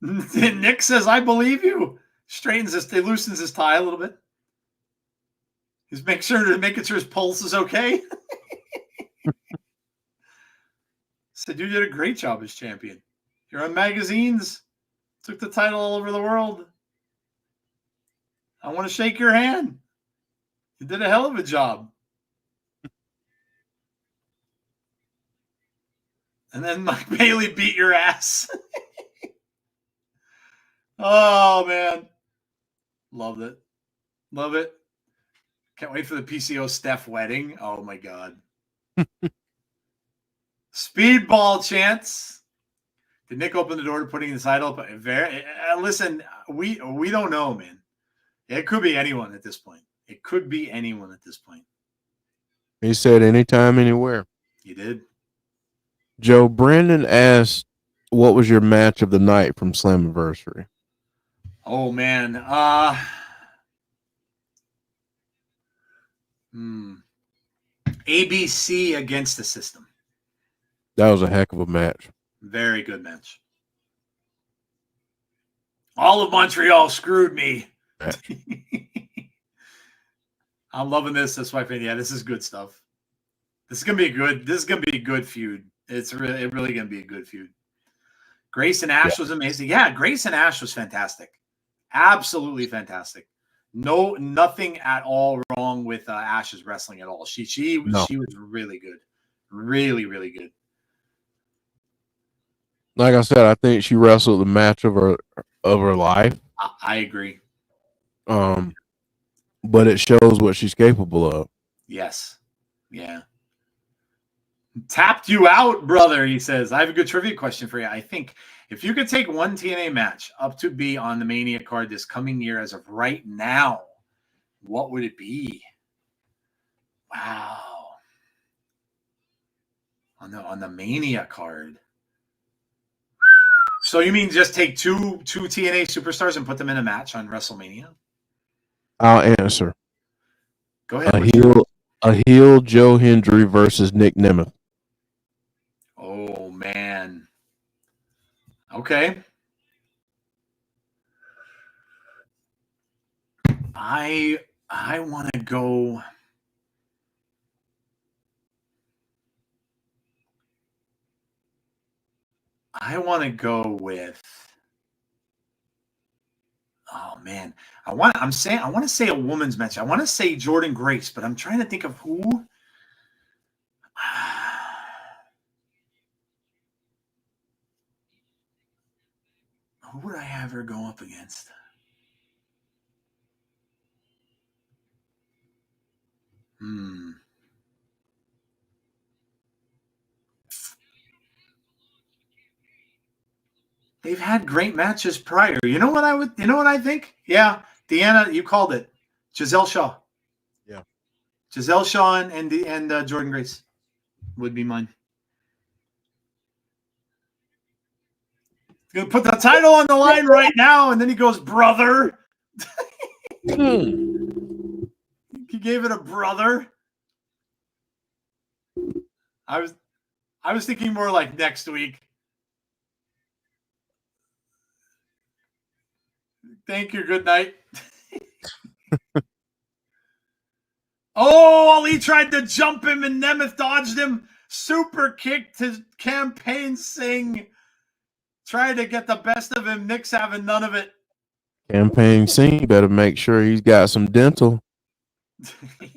Nick says, I believe you. Straightens this, he loosens his tie a little bit. He's making sure his pulse is okay. Said you did a great job as champion. You're on magazines. Took the title all over the world. I want to shake your hand. You did a hell of a job. And then Mike Bailey beat your ass. Oh, man. Loved it. Love it. Can't wait for the PCO Steph wedding. Oh, my God. Speedball chance. Did Nick open the door to putting the title up? Listen, we don't know, man. It could be anyone at this point. It could be anyone at this point. He said anytime, anywhere. You did. Joe Brandon asked, what was your match of the night from Slammiversary? Oh, man. ABC against the system. That was a heck of a match. Very good match. All of Montreal screwed me. I'm loving this. That's why I think, yeah, this is good stuff. This is gonna be a good feud. It's really gonna be a good feud. Grace and Ash was amazing. Yeah, Grace and Ash was fantastic. Absolutely fantastic. Nothing at all wrong with Ash's wrestling at all. She was really good. Really, really good. Like I said, I think she wrestled the match of her life. I agree. But it shows what she's capable of. Yes. Yeah. Tapped you out, brother, he says. I have a good trivia question for you. I think if you could take one TNA match up to be on the Mania card this coming year as of right now, what would it be? Wow. On the Mania card. So you mean just take two TNA superstars and put them in a match on WrestleMania? I'll answer. Go ahead. A heel Joe Hendry versus Nick Nemeth. Oh, man. Okay. I want to go. I want to go with. Oh man, I want to say a woman's match. I want to say Jordynne Grace, but I'm trying to think of who. Who would I have her go up against? They've had great matches prior. You know what I think? Yeah, Deanna, you called it. Giselle Shaw. Yeah. Giselle Shaw and Jordynne Grace would be mine. Gonna put the title on the line right now, and then he goes, brother. He gave it a brother. I was thinking more like next week. Thank you. Good night. Oh, Ali tried to jump him and Nemeth dodged him. Super kick to Campaign Singh. Tried to get the best of him. Nick's having none of it. Campaign Singh better make sure he's got some dental.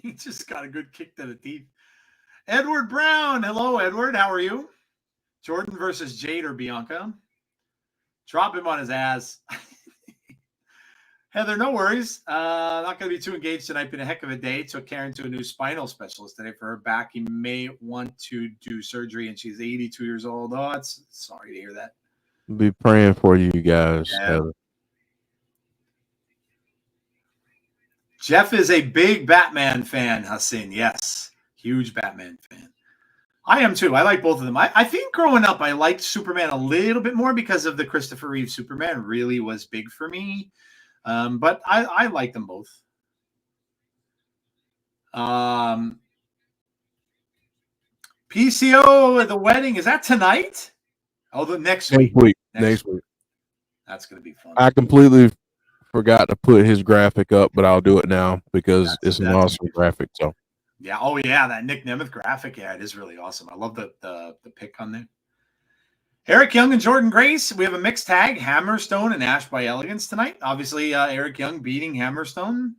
He just got a good kick to the teeth. Edward Brown. Hello, Edward. How are you? Jordynne versus Jade or Bianca. Drop him on his ass. Heather, no worries. Not going to be too engaged tonight. Been a heck of a day. Took Karen to a new spinal specialist today for her back. He may want to do surgery, and she's 82 years old. Oh, it's sorry to hear that. Be praying for you guys. Yeah. Jeff is a big Batman fan, Hassan. Yes, huge Batman fan. I am too. I like both of them. I think growing up, I liked Superman a little bit more because of the Christopher Reeve Superman really was big for me. But I like them both. PCO, the wedding, is that tonight? Oh, the next week. Next week. That's going to be fun. I completely forgot to put his graphic up, but I'll do it now because it's an awesome graphic. So yeah. Oh yeah, that Nick Nemeth graphic. Yeah, it is really awesome. I love the pic on there. Eric Young and Jordynne Grace. We have a mixed tag, Hammerstone and Ash by Elegance tonight. Obviously, Eric Young beating Hammerstone.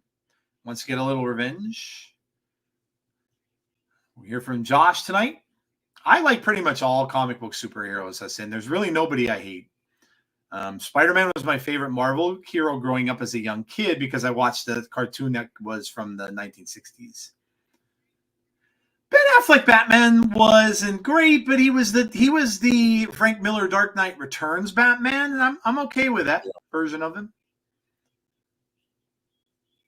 Wants to get a little revenge. We hear from Josh tonight. I like pretty much all comic book superheroes, Hassan. There's really nobody I hate. Spider-Man was my favorite Marvel hero growing up as a young kid because I watched the cartoon that was from the 1960s. Ben Affleck Batman wasn't great, but he was the Frank Miller Dark Knight Returns Batman, and I'm okay with that version of him.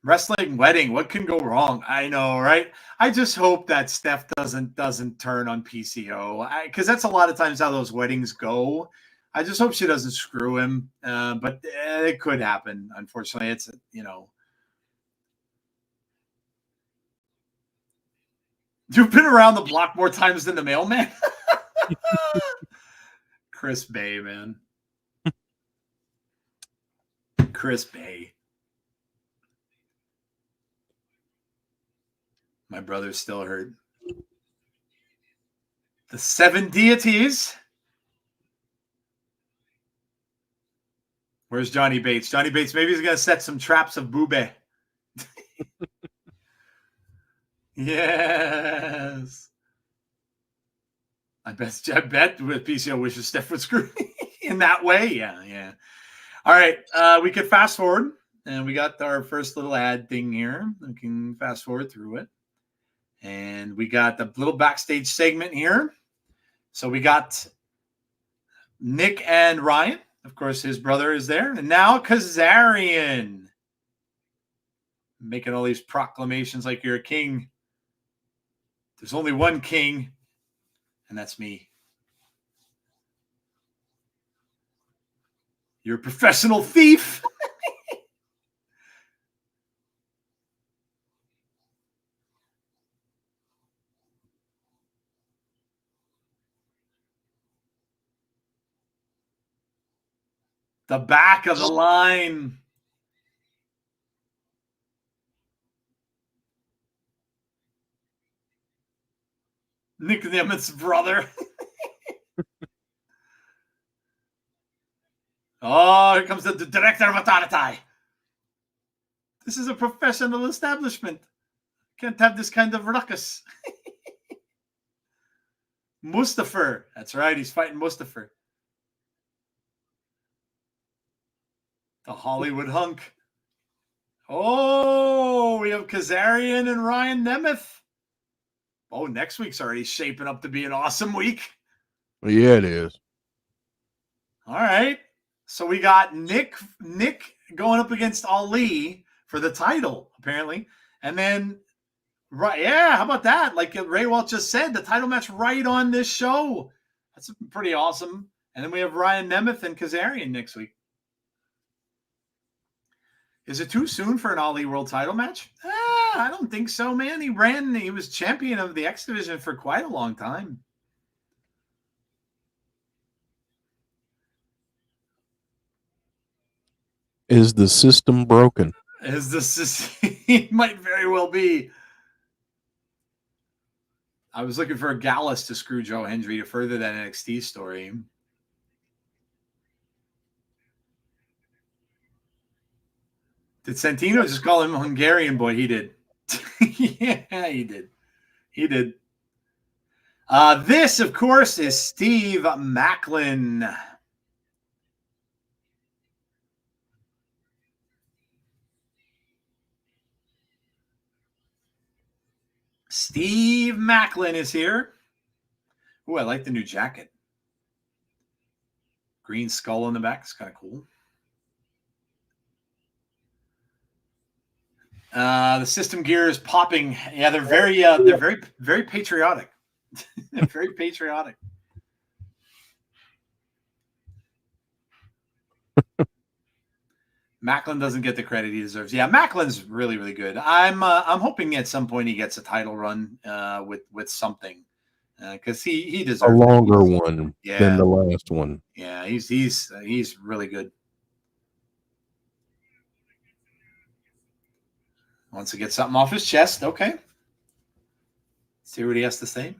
Wrestling wedding, what can go wrong? I know, right? I just hope that Steph doesn't turn on PCO, because that's a lot of times how those weddings go. I just hope she doesn't screw him, but it could happen. Unfortunately, it's You've been around the block more times than the mailman. Chris Bay, man. Chris Bay. My brother's still hurt. The 7 deities. Where's Johnny Bates? Johnny Bates, maybe he's going to set some traps of Boobay. Yes. I bet with PCO wishes Steph would screw in that way. Yeah. All right. We could fast forward, and we got our first little ad thing here. We can fast forward through it. And we got the little backstage segment here. So we got Nick and Ryan. Of course, his brother is there. And now Kazarian. Making all these proclamations like you're a king. There's only one king, and that's me. You're a professional thief. The back of the line. Nick Nemeth's brother. Oh, here comes the director of Ataratai. This is a professional establishment. Can't have this kind of ruckus. Mustafa. That's right. He's fighting Mustafa. The Hollywood hunk. Oh, we have Kazarian and Ryan Nemeth. Oh, next week's already shaping up to be an awesome week. Yeah, it is. All right. So we got Nick going up against Ali for the title, apparently. And then, right, yeah, how about that? Like Ray Walt just said, the title match right on this show. That's pretty awesome. And then we have Ryan Nemeth and Kazarian next week. Is it too soon for an Ali World title match? I don't think so, man. He was champion of the X Division for quite a long time. Is the system broken? It might very well be. I was looking for a Gallus to screw Joe Hendry to further that NXT story. Did Santino just call him Hungarian boy? He did. Yeah, he did. He did. This, of course, is Steve Maclin. Steve Maclin is here. Oh, I like the new jacket. Green skull on the back. It's kind of cool. The system gear is popping. Yeah, they're very patriotic. They're very patriotic. Maclin doesn't get the credit he deserves. Yeah, Macklin's really, really good. I'm hoping at some point he gets a title run with something because he deserves a longer one than the last one. Yeah, he's really good. Wants to get something off his chest. Okay. See what he has to say.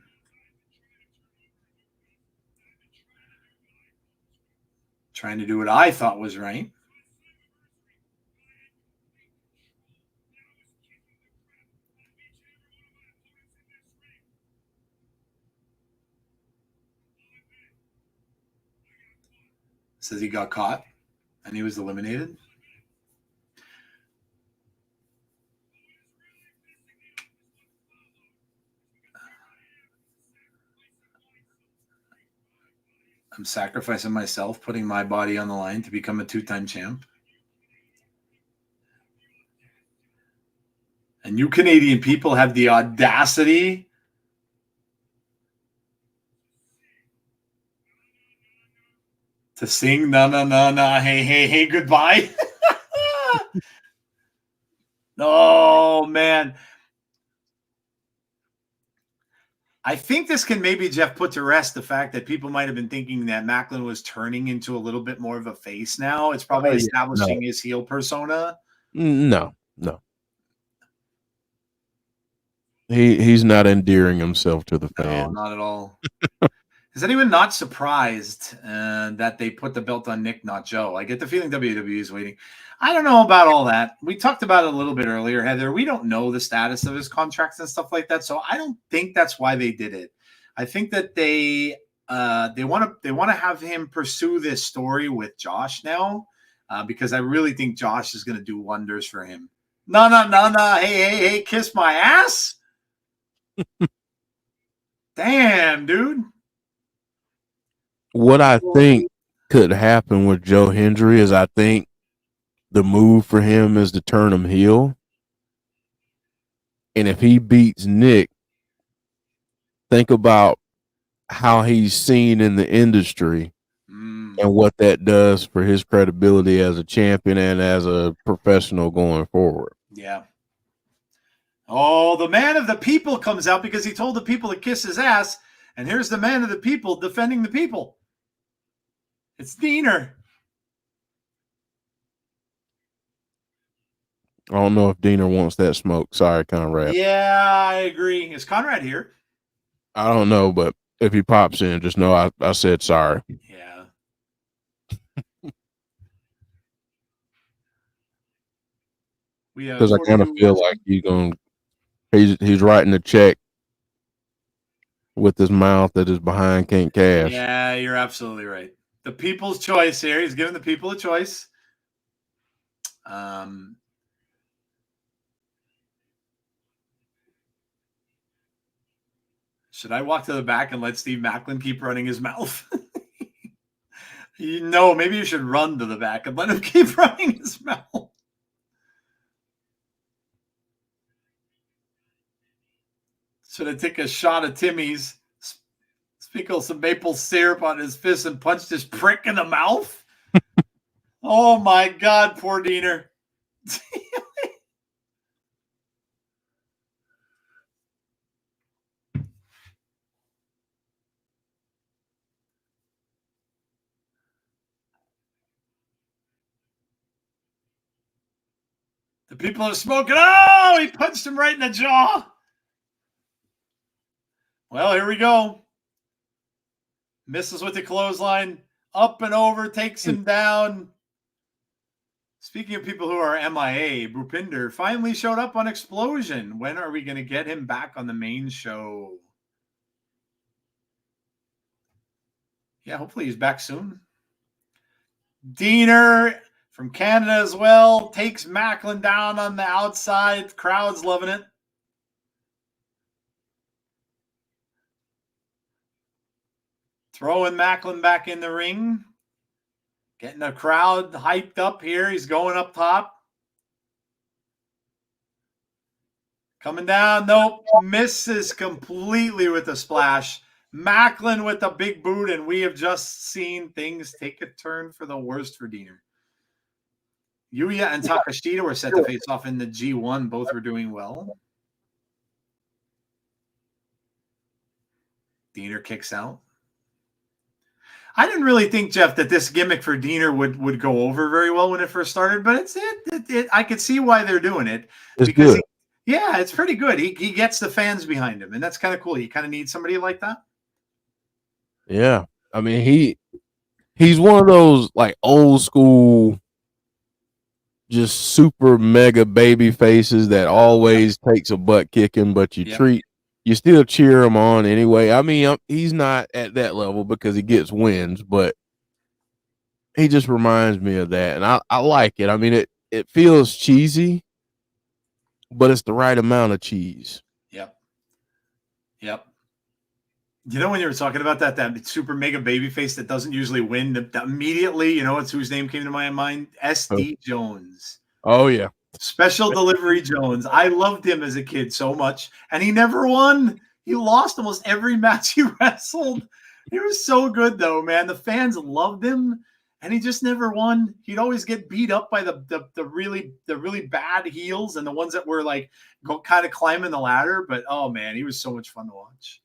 Trying to do what I thought was right. Says he got caught and he was eliminated. I'm sacrificing myself, putting my body on the line to become a two-time champ. And you Canadian people have the audacity to sing na na na na hey hey hey goodbye. Oh man. I think this can maybe, Jeff, put to rest the fact that people might have been thinking that Maclin was turning into a little bit more of a face now. It's probably establishing his heel persona. No. He's not endearing himself to the fans. No, not at all. Is anyone not surprised that they put the belt on Nick, not Joe? I get the feeling WWE is waiting. I don't know about all that. We talked about it a little bit earlier, Heather. We don't know the status of his contracts and stuff like that, so I don't think that's why they did it. I think that they want to have him pursue this story with Josh now because I really think Josh is going to do wonders for him. No, hey, kiss my ass. Damn, dude. What I think could happen with Joe Hendry is I think the move for him is to turn him heel. And if he beats Nick, think about how he's seen in the industry and what that does for his credibility as a champion and as a professional going forward. Yeah. Oh, the man of the people comes out because he told the people to kiss his ass. And here's the man of the people defending the people. It's Diener. I don't know if Diener wants that smoke. Sorry, Conrad. Yeah, I agree. Is Conrad here? I don't know, but if he pops in, just know I said sorry. Yeah. We have Because I kind of 42 feel watching. like he's writing a check with his mouth that his behind can't cash. Yeah, you're absolutely right. The people's choice here. He's giving the people a choice. Should I walk to the back and let Steve Maclin keep running his mouth? No, maybe you should run to the back and let him keep running his mouth. Should I take a shot of Timmy's, sprinkle some maple syrup on his fist, and punch this prick in the mouth? Oh my God, poor Diener. The people are smoking. Oh, he punched him right in the jaw. Well, here we go. Misses with the clothesline. Up and over, takes him down. Speaking of people who are MIA, Bhupinder finally showed up on Explosion. When are we going to get him back on the main show? Yeah, hopefully he's back soon. Diener from Canada as well takes Maclin down on the outside. Crowd's loving it. Throwing Maclin back in the ring. Getting the crowd hyped up here. He's going up top. Coming down. Nope. Misses completely with the splash. Maclin with the big boot, and we have just seen things take a turn for the worst for Diener. Yuya and Takashita were set to face off in the G1. Both were doing well. Diener kicks out. I didn't really think, Jeff, that this gimmick for Diener would go over very well when it first started, but I could see why they're doing it. It's because good. yeah, it's pretty good. He gets the fans behind him, and that's kind of cool. You kind of need somebody like that. Yeah. I mean, he's one of those like old school, just super mega baby faces that always takes a butt kicking, but you still cheer him on anyway. I mean, he's not at that level because he gets wins, but he just reminds me of that, and I like it. I mean, it feels cheesy, but it's the right amount of cheese. Yep. You know, when you were talking about that super mega baby face that doesn't usually win, that immediately, you know, it's whose name came to my mind? SD Jones. Oh yeah. Special Delivery Jones. I loved him as a kid so much, and he never won. He lost almost every match he wrestled. He was so good, though, man. The fans loved him, and he just never won. He'd always get beat up by the really bad heels and the ones that were like kind of climbing the ladder. But oh man, he was so much fun to watch.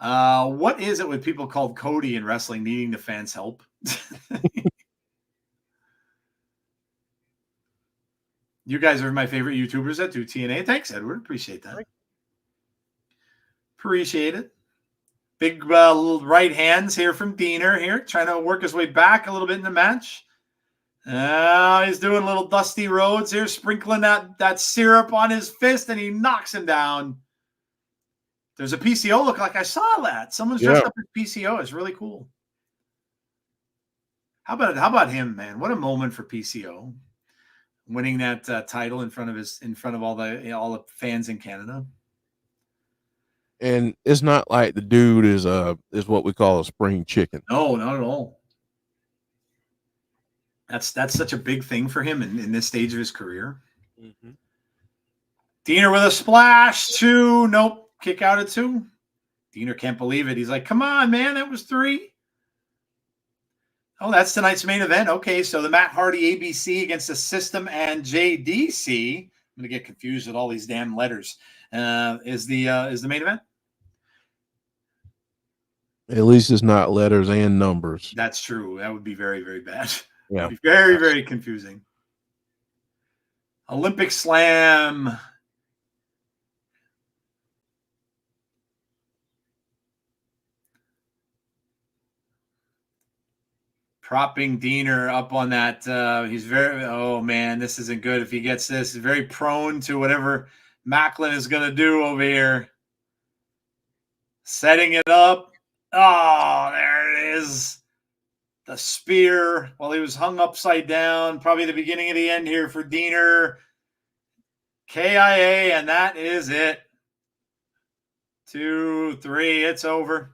What is it with people called Cody in wrestling needing the fans' help? You guys are my favorite YouTubers that do TNA. Thanks, Edward. Appreciate that. Appreciate it. Big right hands here from Diener here, trying to work his way back a little bit in the match. He's doing little Dusty Rhodes here, sprinkling that syrup on his fist, and he knocks him down. There's a PCO look like I saw that. Someone's dressed up as PCO. It's really cool. How about him, man? What a moment for PCO. Winning that title in front of all the fans in Canada. And it's not like the dude is what we call a spring chicken. No, not at all. That's such a big thing for him in this stage of his career. Mm-hmm. Diener with a splash, 2. Nope. Kick out at 2. Diener can't believe it. He's like, come on, man. That was 3. Oh, that's tonight's main event. Okay, so the Matt Hardy ABC against the System and JDC. I'm going to get confused with all these damn letters. Is the main event? At least it's not letters and numbers. That's true. That would be very, very bad. Yeah. Be very, very confusing. Olympic Slam. propping Diener up on that. He's very, oh man, this isn't good if he gets this. He's very prone to whatever Maclin is going to do over here. Setting it up. Oh, there it is. The spear while he was hung upside down. Probably the beginning of the end here for Diener. KIA, and that is it. 2, 3, it's over.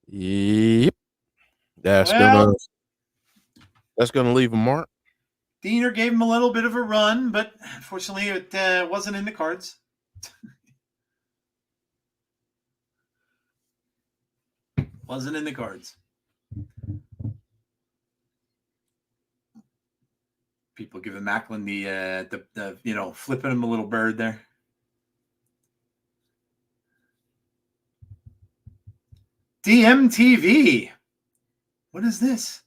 Yep. That's gonna leave a mark. Diener gave him a little bit of a run, but unfortunately it wasn't in the cards. Wasn't in the cards. People giving Maclin the flipping him a little bird there. DMTV. What is this?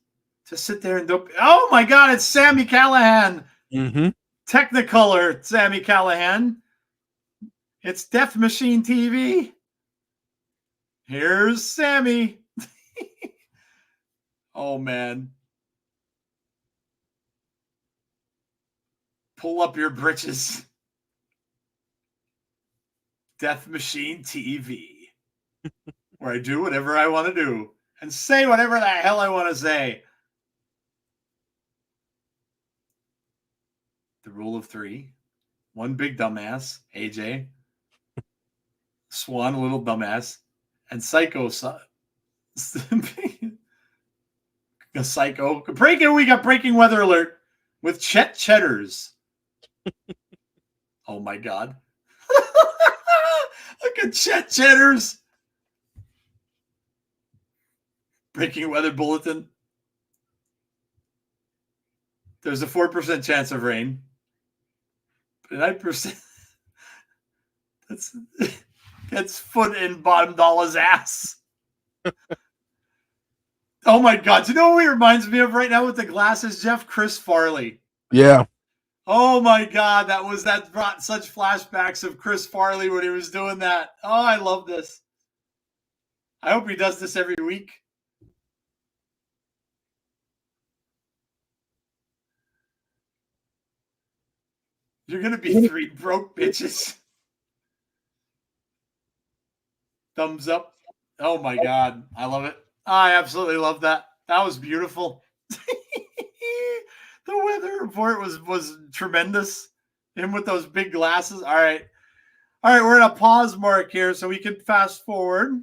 Just sit there and dope. Oh my God, it's Sammy Callihan. Mm-hmm. Technicolor Sammy Callihan. It's Death Machine TV. Here's Sammy. Oh man. Pull up your britches. Death Machine TV. Where I do whatever I want to do and say whatever the hell I want to say. The rule of 3. One big dumbass, AJ. Swan, a little dumbass. And Psycho. Psycho. We got breaking weather alert with Chet Cheddars. Oh my God. Look at Chet Cheddars. Breaking weather bulletin. There's a 4% chance of rain. 9%. That's foot in bottom dollar's ass. Oh my God. Do you know what he reminds me of right now with the glasses, Jeff? Chris Farley. Yeah. Oh my God. That brought such flashbacks of Chris Farley when he was doing that. Oh, I love this. I hope he does this every week. You're going to be 3 broke bitches. Thumbs up. Oh my God. I love it. I absolutely love that. That was beautiful. The weather report was tremendous. Him with those big glasses. All right. We're in a pause mark here so we can fast forward.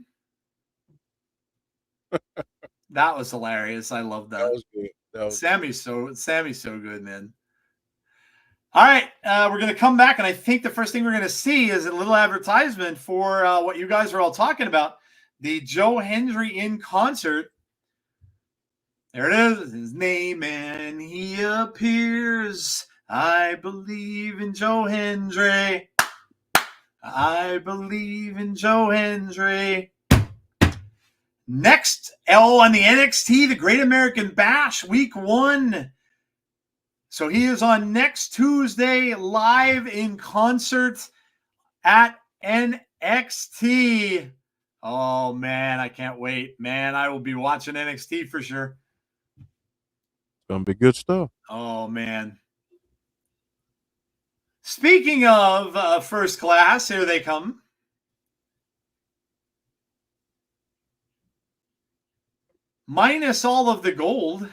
That was hilarious. I love that. That was good. Sammy's so good, man. All right, we're going to come back, and I think the first thing we're going to see is a little advertisement for what you guys are all talking about, the Joe Hendry in concert. There it is, his name, and he appears. I believe in Joe Hendry. I believe in Joe Hendry. Next, on the NXT, the Great American Bash, week 1. So he is on next Tuesday, live in concert at NXT. Oh, man, I can't wait. Man, I will be watching NXT for sure. It's going to be good stuff. Oh, man. Speaking of first class, here they come. Minus all of the gold.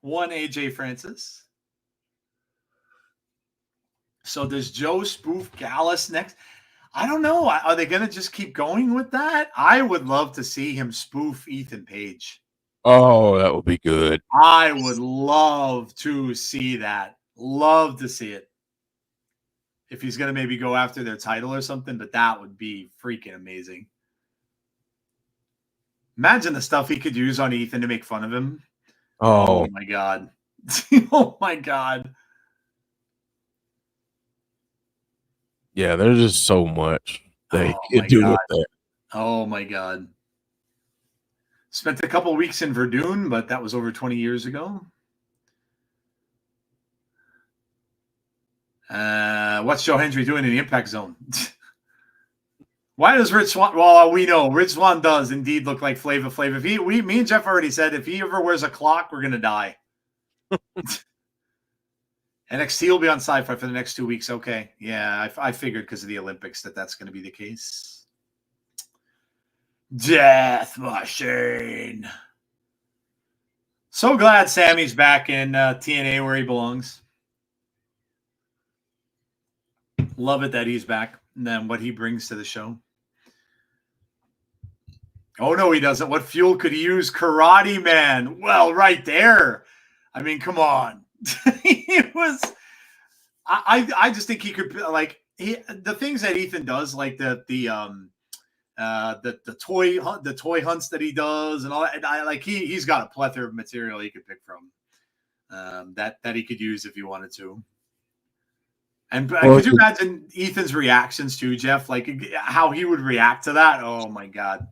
1 AJ Francis. So does Joe spoof Gallus next? I don't know. Are they going to just keep going with that? I would love to see him spoof Ethan Page. Oh, that would be good. I would love to see that. Love to see it. If he's going to maybe go after their title or something, but that would be freaking amazing. Imagine the stuff he could use on Ethan to make fun of him. Oh my God. Oh my God. Yeah, there's just so much they could do with that. Oh my God. Spent a couple weeks in Verdun, but that was over 20 years ago. What's Joe Hendry doing in the Impact Zone? Why does Rich Swann? Well, we know Rich Swann does indeed look like Flava Flav. Me and Jeff already said if he ever wears a clock, we're gonna die. NXT will be on Sci-Fi for the next 2 weeks. Okay, yeah, I figured because of the Olympics that's going to be the case. Death Machine. So glad Sammy's back in TNA where he belongs. Love it that he's back and then what he brings to the show. Oh, no, he doesn't. What fuel could he use? Karate Man. Well, right there. I mean, come on. He was... I just think he could, like, the things that Ethan does, like the toy hunts that he does and all that. He's got a plethora of material he could pick from that he could use if he wanted to. And could you imagine Ethan's reactions too, Jeff? Like how he would react to that? Oh my God.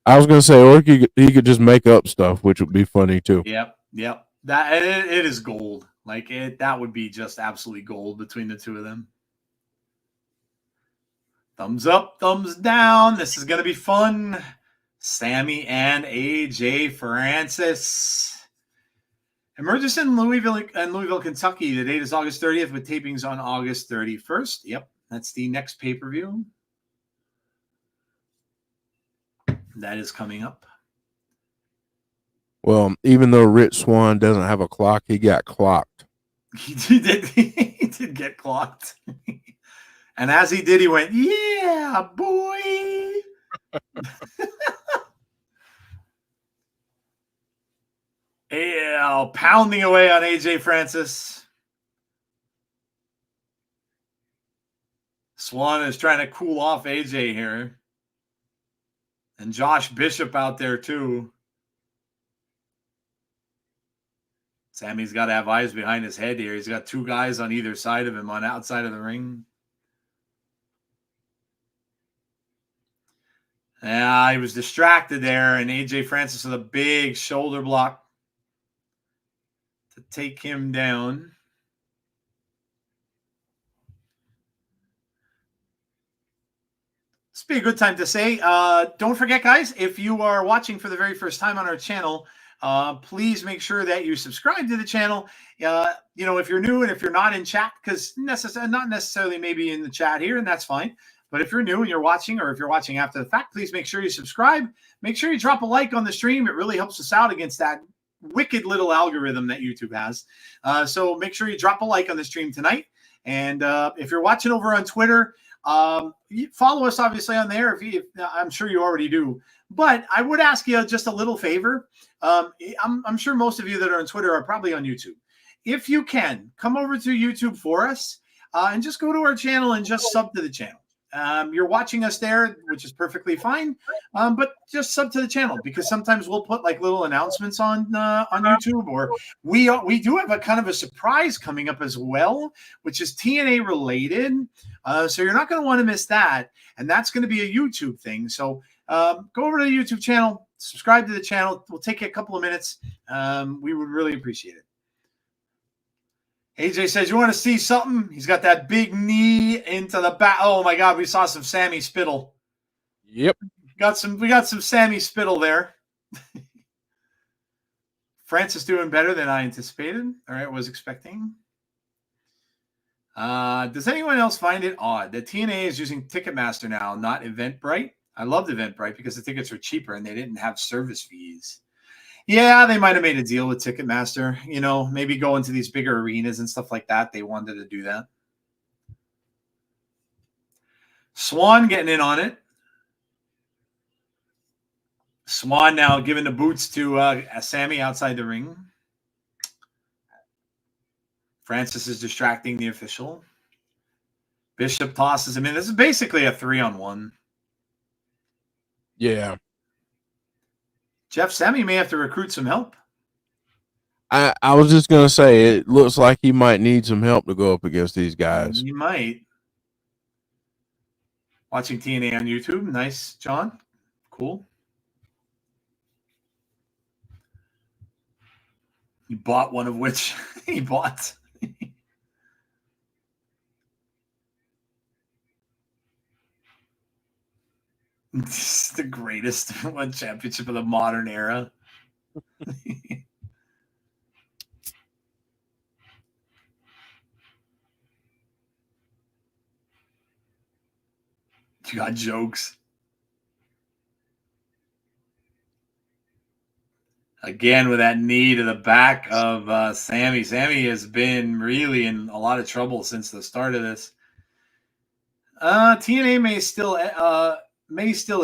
I was gonna say, or he could just make up stuff, which would be funny too. Yep. That it is gold. Like that would be just absolutely gold between the two of them. Thumbs up, thumbs down. This is gonna be fun. Sami and AJ Francis. Emerges in Louisville, Kentucky. The date is August 30th with tapings on August 31st. Yep, that's the next pay-per-view. That is coming up. Well, even though Rich Swann doesn't have a clock, he got clocked. He did get clocked. And as he did, he went, yeah, boy. Yeah, pounding away on AJ Francis. Swann is trying to cool off AJ here. And Josh Bishop out there too. Sammy's got to have eyes behind his head here. He's got two guys on either side of him on outside of the ring. Yeah, he was distracted there, and AJ Francis with a big shoulder block to take him down. This would be a good time to say, don't forget, guys, if you are watching for the very first time on our channel, please make sure that you subscribe to the channel. If you're new and if you're not in chat, because not necessarily maybe in the chat here, and that's fine. But if you're new and you're watching, or if you're watching after the fact, please make sure you subscribe. Make sure you drop a like on the stream. It really helps us out against that wicked little algorithm that YouTube has. So make sure you drop a like on the stream tonight. And if you're watching over on Twitter, follow us obviously on there. I'm sure you already do. But I would ask you just a little favor. I'm sure most of you that are on Twitter are probably on YouTube. If you can, come over to YouTube for us and just go to our channel and just sub to the channel. You're watching us there, which is perfectly fine, but just sub to the channel, because sometimes we'll put like little announcements on YouTube, or we do have a kind of a surprise coming up as well, which is TNA related. So you're not going to want to miss that, and that's going to be a YouTube thing. So go over to the YouTube channel, subscribe to the channel. We'll take you a couple of minutes. We would really appreciate it. AJ says, you want to see something? He's got that big knee into the back. Oh my God, we saw some Sammy spittle. Yep. We got some Sammy spittle there. Francis doing better than I anticipated, or I was expecting. Does anyone else find it odd that TNA is using Ticketmaster now, not Eventbrite? I loved Eventbrite because the tickets were cheaper and they didn't have service fees. Yeah, they might have made a deal with Ticketmaster, maybe go into these bigger arenas and stuff like that. They wanted to do that. Swann getting in on it. Swann now giving the boots to Sami outside the ring. Francis is distracting the official. Bishop tosses him in. This is basically a 3-on-1. Yeah. Jeff, Sami may have to recruit some help. I was just going to say, it looks like he might need some help to go up against these guys. He might. Watching TNA on YouTube. Nice, John. Cool. He bought one of which he bought. This is the greatest one championship of the modern era. You got jokes. Again, with that knee to the back of Sami. Sami has been really in a lot of trouble since the start of this. TNA may still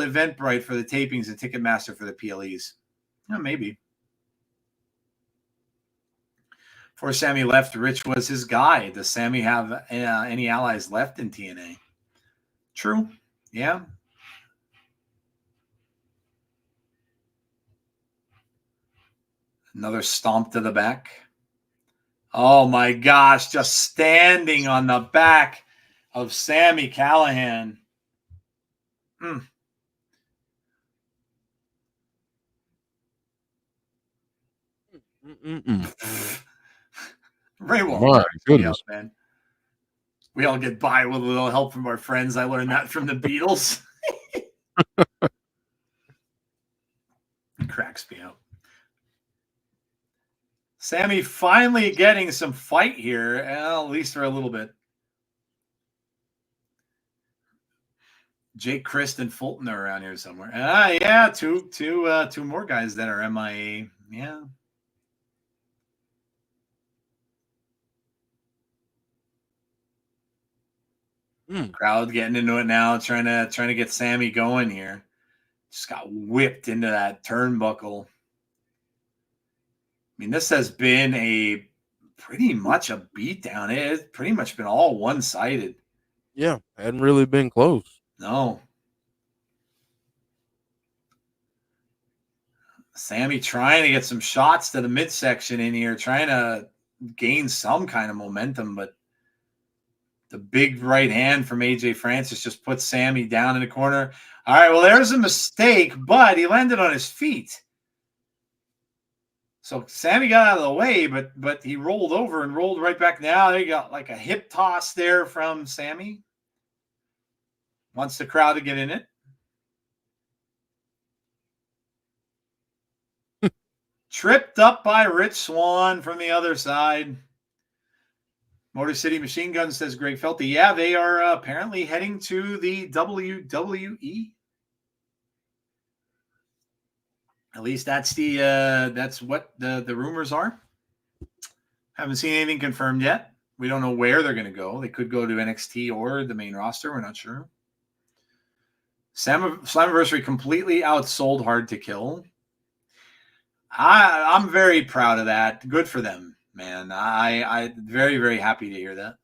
Eventbrite for the tapings and Ticketmaster for the PLEs. Yeah, maybe. Before Sami left, Rich was his guy. Does Sami have any allies left in TNA? True. Yeah. Another stomp to the back. Oh my gosh, just standing on the back of Sammy Callihan. Ray Wall cracks me up, man. We all get by with a little help from our friends. I learned that from the Beatles. It cracks me up. Sami finally getting some fight here, at least for a little bit. Jake, Christ, and Fulton are around here somewhere. Yeah, two more guys that are MIA. Yeah. Crowd getting into it now, trying to get Sami going here. Just got whipped into that turnbuckle. I mean, this has been pretty much a beatdown. It's pretty much been all one-sided. Yeah, hadn't really been close. No. Sami trying to get some shots to the midsection in here, trying to gain some kind of momentum, but the big right hand from AJ Francis just puts Sami down in the corner. All right, well, there's a mistake, but he landed on his feet. So Sami got out of the way, but he rolled over and rolled right back. Now they got like a hip toss there from Sami. Wants the crowd to get in it. Tripped up by Rich Swann from the other side. Motor City Machine Gun says Greg Felty. Yeah, they are apparently heading to the WWE. At least that's what the rumors are. Haven't seen anything confirmed yet. We don't know where they're going to go. They could go to NXT or the main roster. We're not sure. Slammiversary completely outsold Hard to Kill. I'm very proud of that. Good for them, man. I very, very happy to hear that.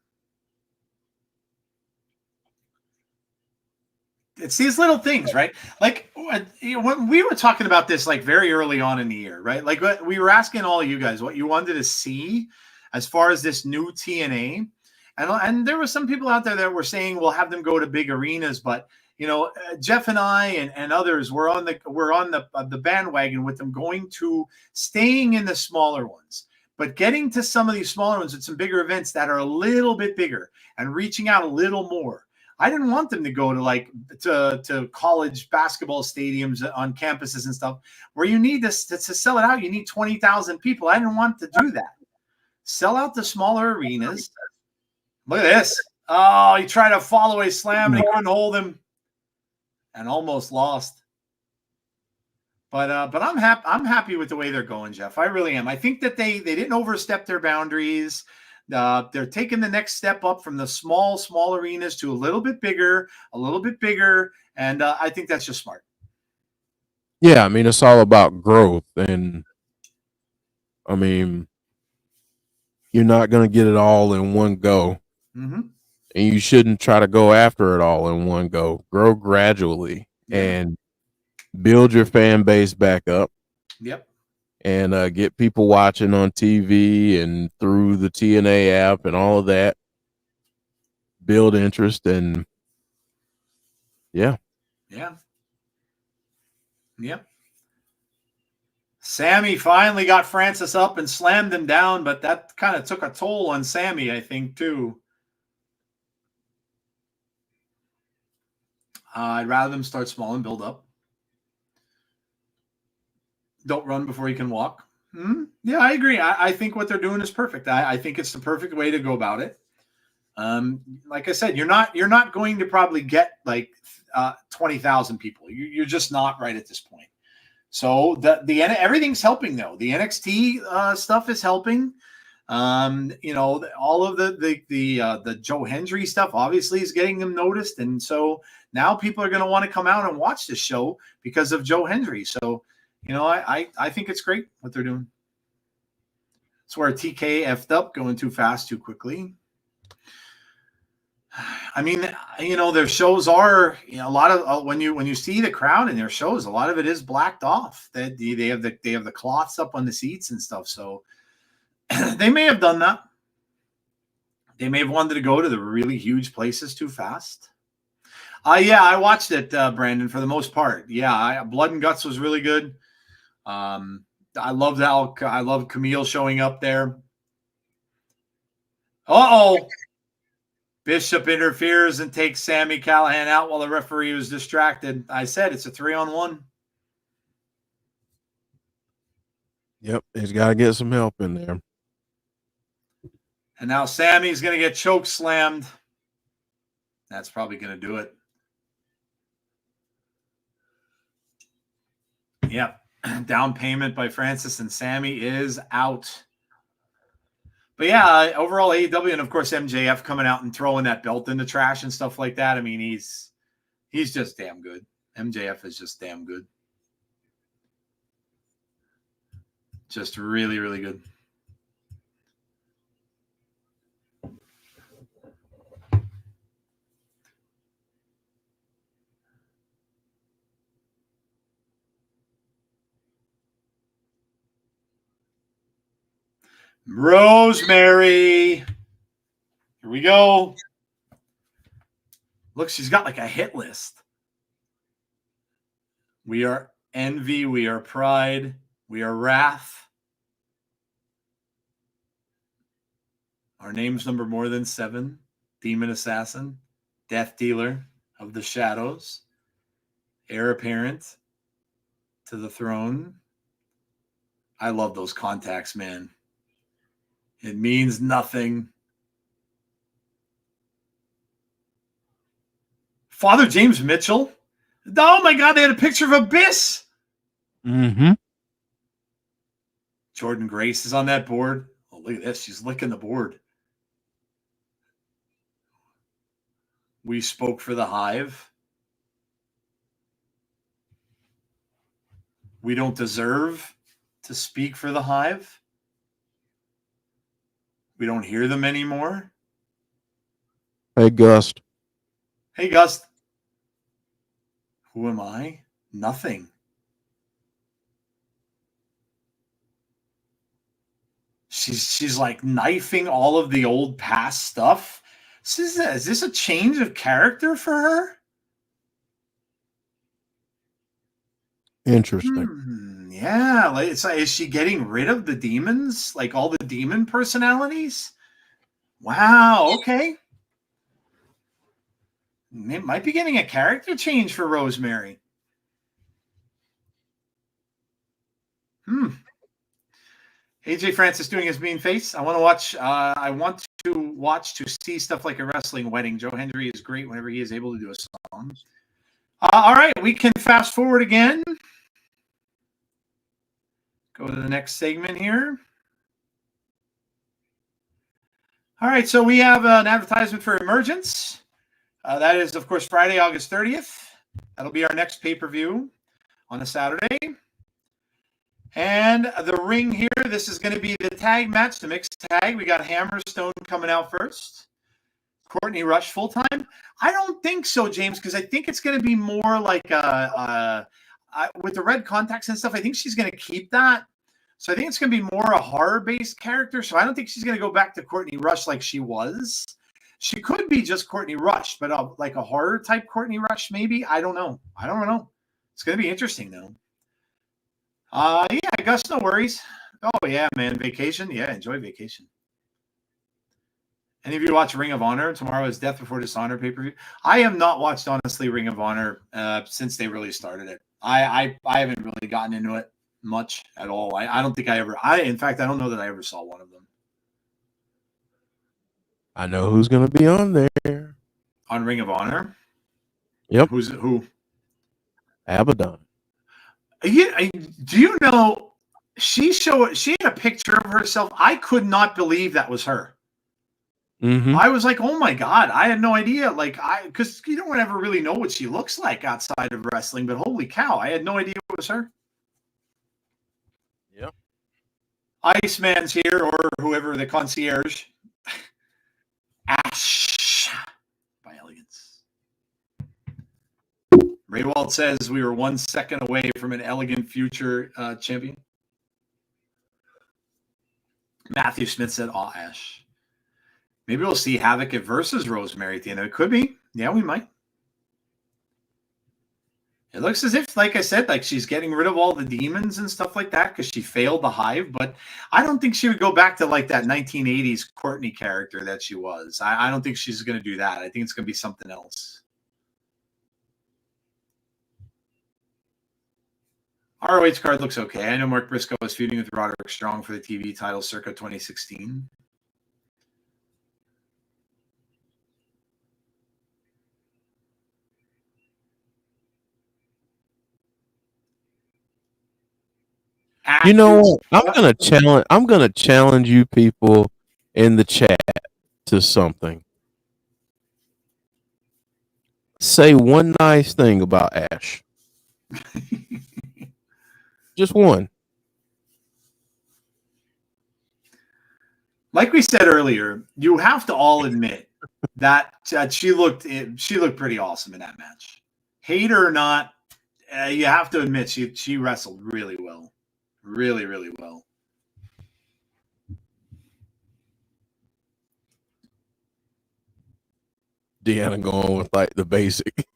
It's these little things, right? Like when we were talking about this, like very early on in the year, right? Like we were asking all of you guys what you wanted to see as far as this new TNA, and there were some people out there that were saying we'll have them go to big arenas, but Jeff and I and others were on the bandwagon with them going to staying in the smaller ones, but getting to some of these smaller ones at some bigger events that are a little bit bigger and reaching out a little more. I didn't want them to go to college basketball stadiums on campuses and stuff where you need to sell it out. You need 20,000 people. I didn't want to do that. Sell out the smaller arenas. Look at this. Oh, he tried to follow a slam and he couldn't hold him. And almost lost. But I'm happy with the way they're going, Jeff. I really am. I think that they didn't overstep their boundaries. They're taking the next step up from the small arenas to a little bit bigger, and I think that's just smart. Yeah, I mean, it's all about growth, and I mean, you're not going to get it all in one go. Mm-hmm. And you shouldn't try to go after it all in one go. Grow gradually and build your fan base back up. Yep. And get people watching on TV and through the TNA app and all of that. Build interest and yeah. Yep. Sami finally got Francis up and slammed him down, but that kind of took a toll on Sami, I think, too. I'd rather them start small and build up. Don't run before you can walk. Yeah, I agree. I think what they're doing is perfect. I think it's the perfect way to go about it. Like I said, you're not going to probably get like 20,000 people. You're just not right at this point. So everything's helping though. The NXT stuff is helping. All of the Joe Hendry stuff obviously is getting them noticed, and so now people are going to want to come out and watch this show because of Joe Hendry. So, I think it's great what they're doing. It's where TK effed up going too fast, too quickly. I mean, their shows are a lot of when you see the crowd in their shows, a lot of it is blacked off. That they have the cloths up on the seats and stuff. So they may have done that. They may have wanted to go to the really huge places too fast. Yeah, I watched it, Brandon, for the most part. Yeah, Blood and Guts was really good. I love Camille showing up there. Uh-oh. Bishop interferes and takes Sammy Callihan out while the referee was distracted. I said it's a 3-on-1. Yep, he's got to get some help in there. And now Sammy's going to get choke slammed. That's probably going to do it. Yep. Down payment by Francis, and Sammy is out. But yeah, overall AEW, and of course MJF coming out and throwing that belt in the trash and stuff like that. I mean, he's just damn good. MJF is just damn good. Just really, really good. Rosemary. Here we go. Look, she's got like a hit list. We are envy. We are pride. We are wrath. Our name's number more than 7. Demon Assassin. Death Dealer of the Shadows. Heir Apparent to the Throne. I love those contacts, man. It means nothing. Father James Mitchell. Oh my God, they had a picture of Abyss. Mm-hmm. Jordynne Grace is on that board. Oh, look at this. She's licking the board. We spoke for the Hive. We don't deserve to speak for the Hive. We don't hear them anymore. Hey, Gust. Hey, Gust. Who am I? Nothing. She's like knifing all of the old past stuff. Is this a change of character for her? Interesting. Yeah, like is she getting rid of the demons? Like all the demon personalities? Wow, okay. It might be getting a character change for Rosemary. AJ Francis doing his mean face. I want to watch to see stuff like a wrestling wedding. Joe Hendry is great whenever he is able to do a song. All right, we can fast forward again. Go to the next segment here. All right, so we have an advertisement for Emergence. That is, of course, Friday, August 30th. That'll be our next pay-per-view on a Saturday. And the ring here, this is going to be the tag match, the mixed tag. We got Hammerstone coming out first. Courtney Rush full-time? I don't think so, James, because I think it's going to be more like with the red contacts and stuff, I think she's going to keep that. So I think it's going to be more a horror-based character. So I don't think she's going to go back to Courtney Rush like she was. She could be just Courtney Rush, but like a horror-type Courtney Rush, maybe? I don't know. It's going to be interesting, though. Yeah, Gus, no worries. Oh, yeah, man. Vacation? Yeah, enjoy vacation. Any of you watch Ring of Honor? Tomorrow is Death Before Dishonor pay-per-view. I have not watched, honestly, Ring of Honor since they really started it. I haven't really gotten into it much at all. I don't think I ever. In fact, I don't know that I ever saw one of them I know who's going to be on there. on Ring of Honor. Yep. Who? Abaddon. Do you know she had a picture of herself? I could not believe that was her. Mm-hmm. I was like, oh my God, I had no idea. Like, because you don't ever really know what she looks like outside of wrestling, but holy cow, I had no idea it was her. Yep. Iceman's here, or whoever, the concierge. Ash by Elegance. Raywald says we were 1 second away from an elegant future champion. Matthew Smith said, Ash. Maybe we'll see Havoc versus Rosemary at the end of it. Could be. Yeah, we might. It looks as if, like I said, like she's getting rid of all the demons and stuff like that because she failed the hive. But I don't think she would go back to like that 1980s Courtney character that she was. I don't think she's going to do that. I think it's going to be something else. ROH card looks okay. I know Mark Briscoe was feuding with Roderick Strong for the TV title circa 2016. You know what? I'm gonna challenge you people in the chat to something. Say one nice thing about Ash. Just one. Like we said earlier, you have to all admit that she looked pretty awesome in that match. Hate her or not, you have to admit she wrestled really well. Really, really well. Deanna going with like the basic.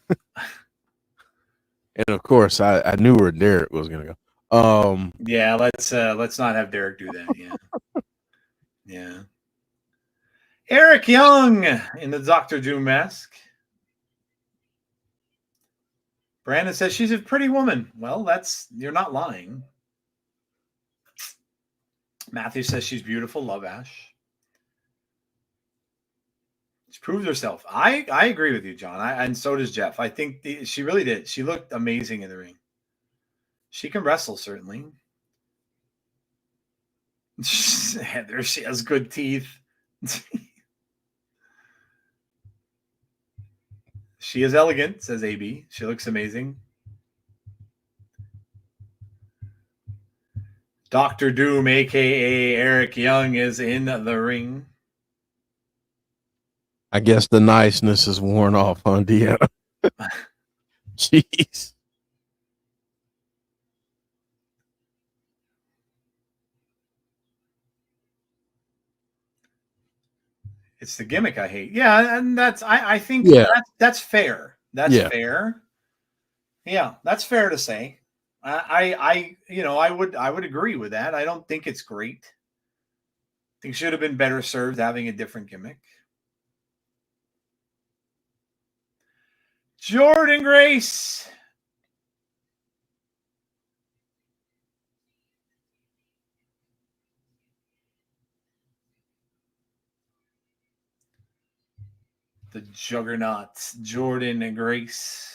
And of course I knew where Derek was gonna go. Yeah, let's not have Derek do that. Yeah. Yeah. Eric Young in the Dr. Doom mask. Brandon says she's a pretty woman. Well, you're not lying. Matthew says she's beautiful. Love Ash. She proved herself. I agree with you, John. And so does Jeff. I think she really did. She looked amazing in the ring. She can wrestle, certainly. Heather, she has good teeth. She is elegant, says AB. She looks amazing. Dr. Doom, a.k.a. Eric Young, is in the ring. I guess the niceness is worn off on Deanna. Jeez. It's the gimmick I hate. Yeah, and I think that's fair. That's fair. Yeah, that's fair to say. I would agree with that. I don't think it's great. I think should have been better served having a different gimmick. Jordynne Grace. The Juggernaut, Jordynne Grace.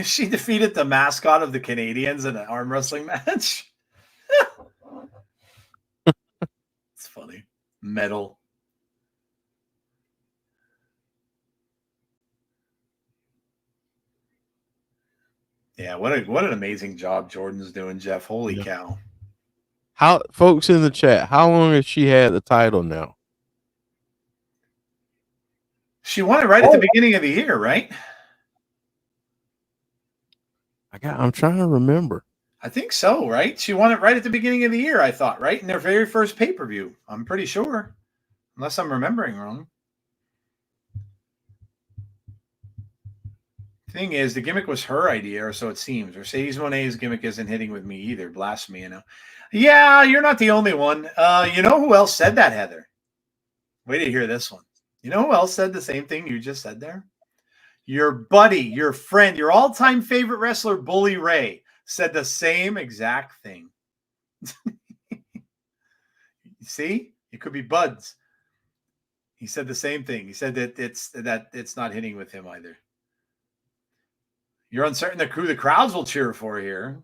She defeated the mascot of the Canadians in an arm wrestling match. It's funny. Metal. Yeah, what an amazing job Jordan's doing, Jeff. Holy cow. How, folks in the chat, how long has she had the title now? She won it right at the beginning of the year, right? I'm trying to remember. I think so, right? She won it right at the beginning of the year, I thought, right? In their very first pay-per-view. I'm pretty sure. Unless I'm remembering wrong. Thing is, the gimmick was her idea, or so it seems. Mercedes Monet's gimmick isn't hitting with me either. Blasphemy, you know. Yeah, you're not the only one. You know who else said that, Heather? Wait to hear this one. You know who else said the same thing you just said there? Your buddy, your friend, your all-time favorite wrestler, Bully Ray, said the same exact thing. See? It could be buds. He said the same thing. He said that it's not hitting with him either. You're uncertain who the crowds will cheer for here.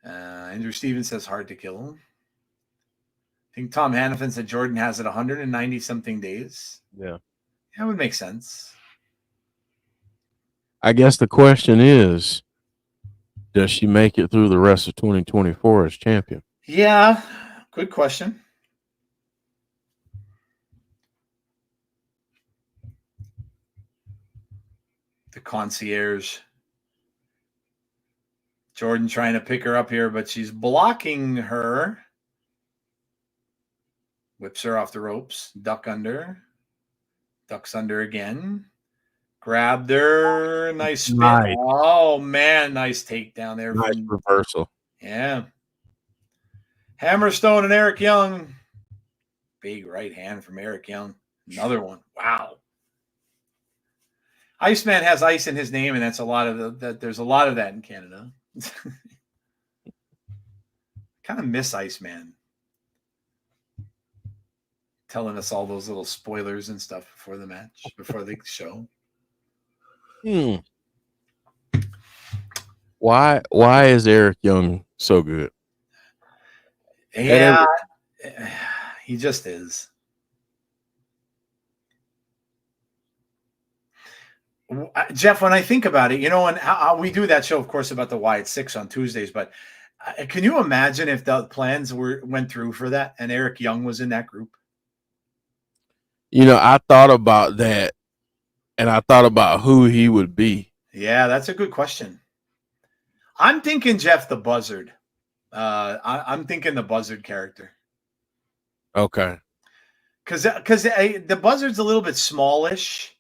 Andrew Stevens says hard to kill. I think Tom Hannafin said Jordynne has it 190 something days. Yeah. That would make sense. I guess the question is, does she make it through the rest of 2024 as champion? Yeah, good question. The concierge. Jordynne trying to pick her up here, but she's blocking her. Whips her off the ropes. Duck under. Ducks under again. Grabbed her. Nice spin. Nice. Oh, man. Nice takedown there. Nice reversal. Yeah. Hammerstone and Eric Young. Big right hand from Eric Young. Another one. Wow. Iceman has ice in his name, and that's a lot of there's a lot of that in Canada. Kind of miss Iceman. Telling us all those little spoilers and stuff before the match, before the show. Why is Eric Young so good? Yeah, he just is. Jeff, when I think about it, you know, and how we do that show, of course, about the Wyatt Six on Tuesdays, but can you imagine if the plans went through for that and Eric Young was in that group? You know, I thought about that, and I thought about who he would be. Yeah, that's a good question. I'm thinking Jeff the Buzzard. I'm thinking the Buzzard character. Okay. Because the Buzzard's a little bit smallish,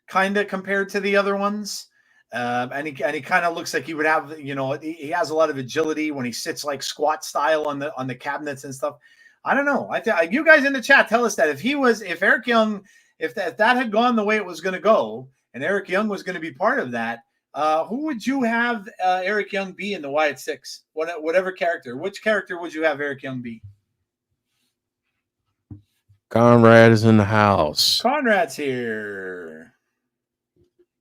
kind of compared to the other ones. And he kind of looks like he would have, you know, he has a lot of agility when he sits like squat style on the cabinets and stuff. I don't know. You guys in the chat, tell us that if Eric Young, if that had gone the way it was going to go, and Eric Young was going to be part of that, who would you have Eric Young be in the Wyatt Six? Whatever character. Which character would you have Eric Young be? Conrad is in the house. Conrad's here.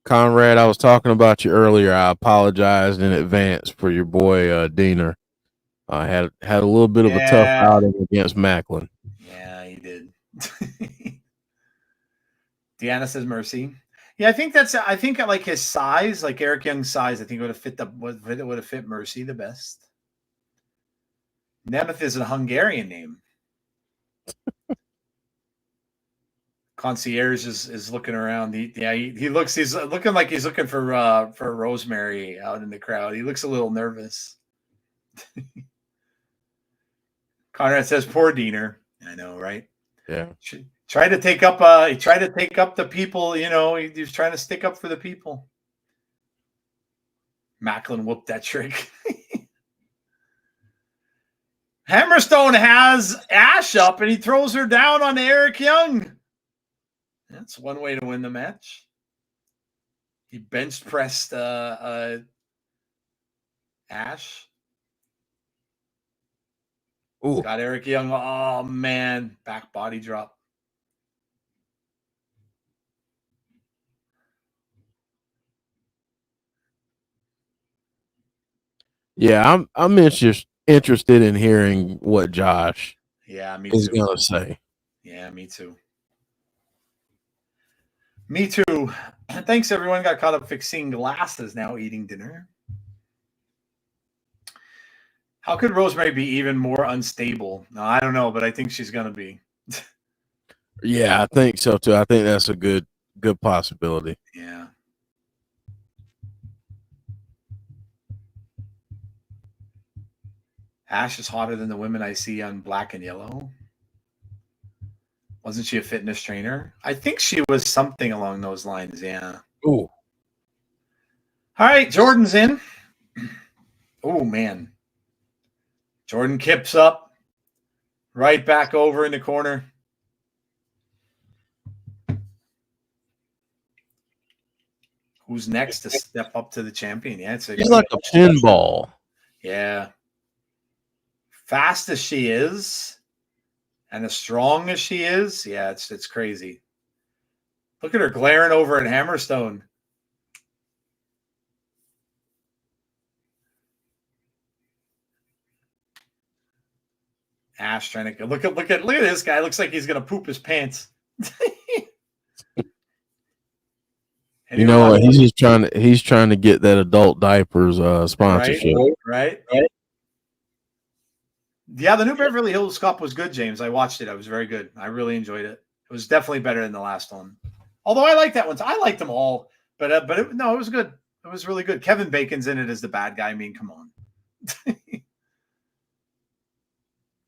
Conrad, I was talking about you earlier. I apologized in advance for your boy Diener. I had a little bit of a tough outing against Maclin. Yeah, he did. Deanna says Mercy. Yeah, I think like his size, like Eric Young's size, I think would have fit Mercy the best. Nemeth is a Hungarian name. Concierge is looking around. He's looking like he's looking for Rosemary out in the crowd. He looks a little nervous. Conrad says, "Poor Diener." I know, right? Yeah. Try to take up the people. You know, he's trying to stick up for the people. Maclin whooped that trick. Hammerstone has Ash up, and he throws her down on Eric Young. That's one way to win the match. He bench pressed Ash. Ooh. Got Eric Young. Oh, man. Back body drop. Yeah, I'm interested in hearing what Josh is going to say. Yeah, me too. Me too. Thanks, everyone. Got caught up fixing glasses, now eating dinner. How could Rosemary be even more unstable? No, I don't know, but I think she's going to be. Yeah, I think so, too. I think that's a good possibility. Yeah. Ash is hotter than the women I see on Black and Yellow. Wasn't she a fitness trainer? I think she was something along those lines, yeah. Ooh. All right, Jordynne's in. Oh, man. Jordynne kips up. Right back over in the corner. Who's next to step up to the champion? Yeah, it's He's like a pinball. Yeah. Fast as she is and as strong as she is, yeah, it's crazy. Look at her glaring over at Hammerstone. Ash trying to look at this guy. Looks like he's gonna poop his pants. You know what? He's trying to get that adult diapers sponsorship. Right. Yeah, the new Beverly Hills Cup was good, James. I watched it. It was very good. I really enjoyed it. It was definitely better than the last one. Although I like that one. I liked them all, but it was good. It was really good. Kevin Bacon's in it as the bad guy. I mean, come on.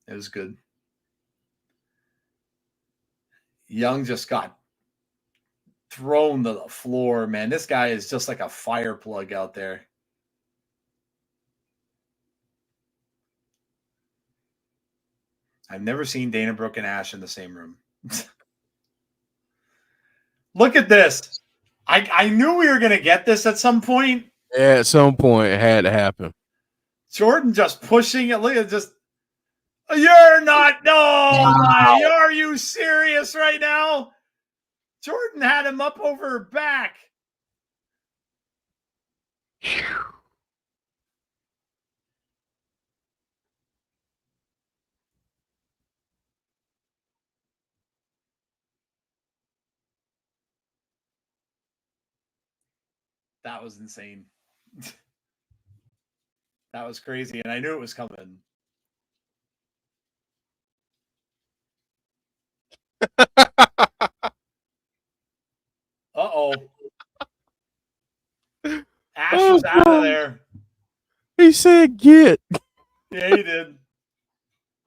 It was good. Young just got thrown to the floor, man. This guy is just like a fire plug out there. I've never seen Dana Brooke and Ash in the same room. Look at this. I knew we were going to get this at some point. Yeah, at some point it had to happen. Jordynne just pushing it. Look at just. You're not. No, my. Are you serious right now? Jordynne had him up over her back. That was insane. That was crazy, and I knew it was coming. Uh-oh. Ash was out of there. He said get. Yeah, he did.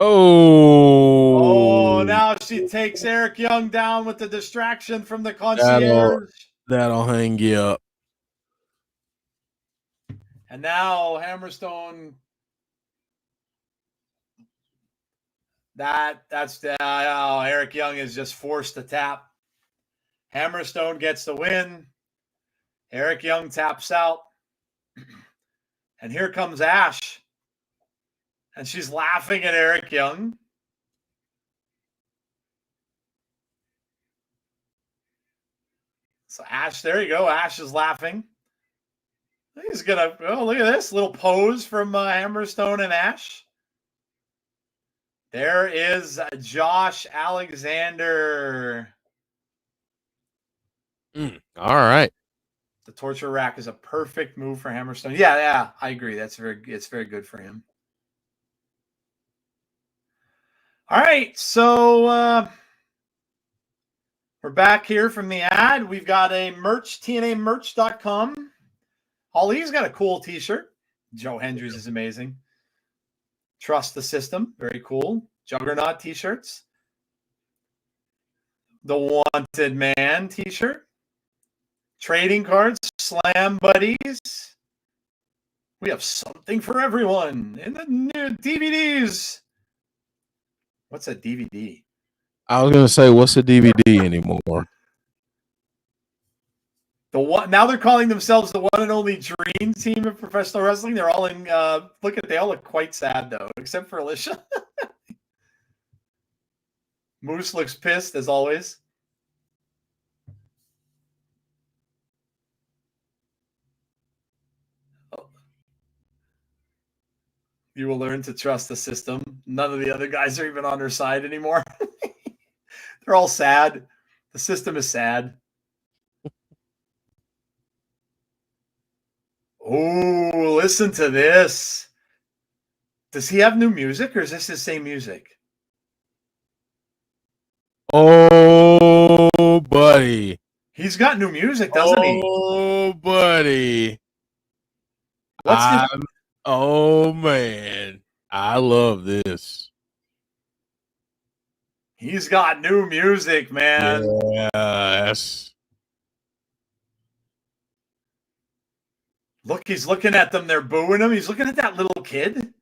Oh. Oh, now she takes Eric Young down with the distraction from the concierge. That'll hang you up. And now Hammerstone. Eric Young is just forced to tap. Hammerstone gets the win. Eric Young taps out. And here comes Ash. And she's laughing at Eric Young. So Ash, there you go. Ash is laughing. He's gonna. Oh, look at this little pose from Hammerstone and Ash. There is Josh Alexander. All right. The torture rack is a perfect move for Hammerstone. Yeah, I agree. It's very good for him. All right, so we're back here from the ad. We've got a merch, TNAmerch.com. Holly's got a cool t-shirt. Joe Hendry's is amazing. Trust the System, very cool. Juggernaut t-shirts. The Wanted Man t-shirt. Trading cards, Slam Buddies. We have something for everyone in the new DVDs. What's a DVD? I was gonna say, what's a DVD anymore? Now they're calling themselves the one and only Dream Team of professional wrestling. They're all in. They all look quite sad though, except for Alicia. Moose looks pissed as always. You will learn to trust the system. None of the other guys are even on their side anymore. They're all sad. The system is sad. Oh, listen to this. Does he have new music or is this his same music? Oh, buddy. He's got new music, doesn't he? Oh, buddy. Oh, man. I love this. He's got new music, man. Yes. Look, he's looking at them. They're booing him. He's looking at that little kid.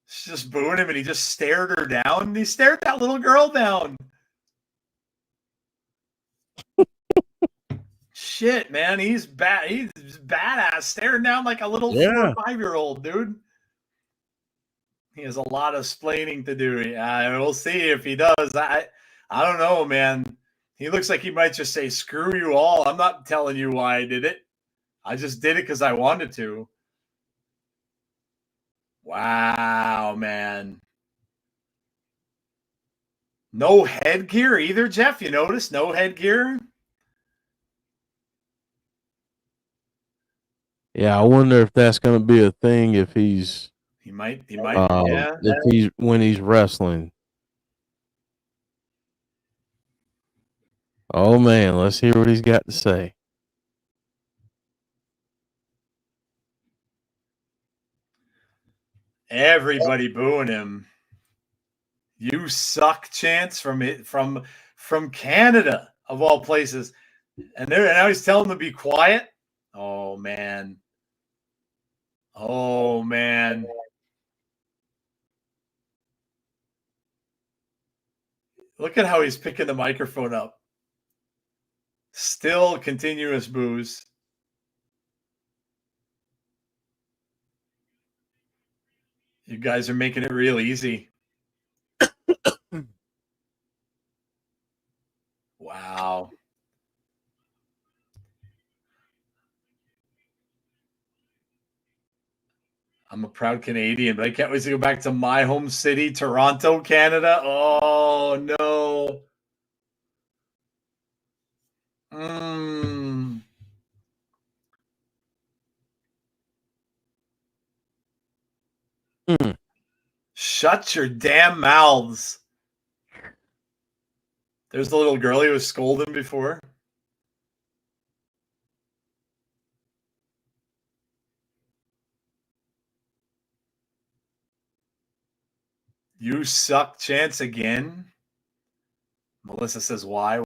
She's just booing him, and he just stared her down. He stared that little girl down. Shit, man, he's bad. He's badass, staring down like a little 4 or 5-year-old, dude. He has a lot of splaining to do. We'll see if he does. I don't know, man. He looks like he might just say, "Screw you all. I'm not telling you why I did it. I just did it because I wanted to." Wow, man. No headgear either, Jeff. You notice no headgear? Yeah, I wonder if that's going to be a thing if he's He might, if he's when he's wrestling. Oh man, let's hear what he's got to say. Everybody booing him. You suck, Chance from Canada of all places, and now he's telling them to be quiet. Oh man. Oh man. Look at how he's picking the microphone up. Still continuous boos. You guys are making it real easy. Wow. I'm a proud Canadian, but I can't wait to go back to my home city, Toronto, Canada. Oh, no. Shut your damn mouths. There's the little girl he was scolding before. You suck, Chance, again. Melissa says, why?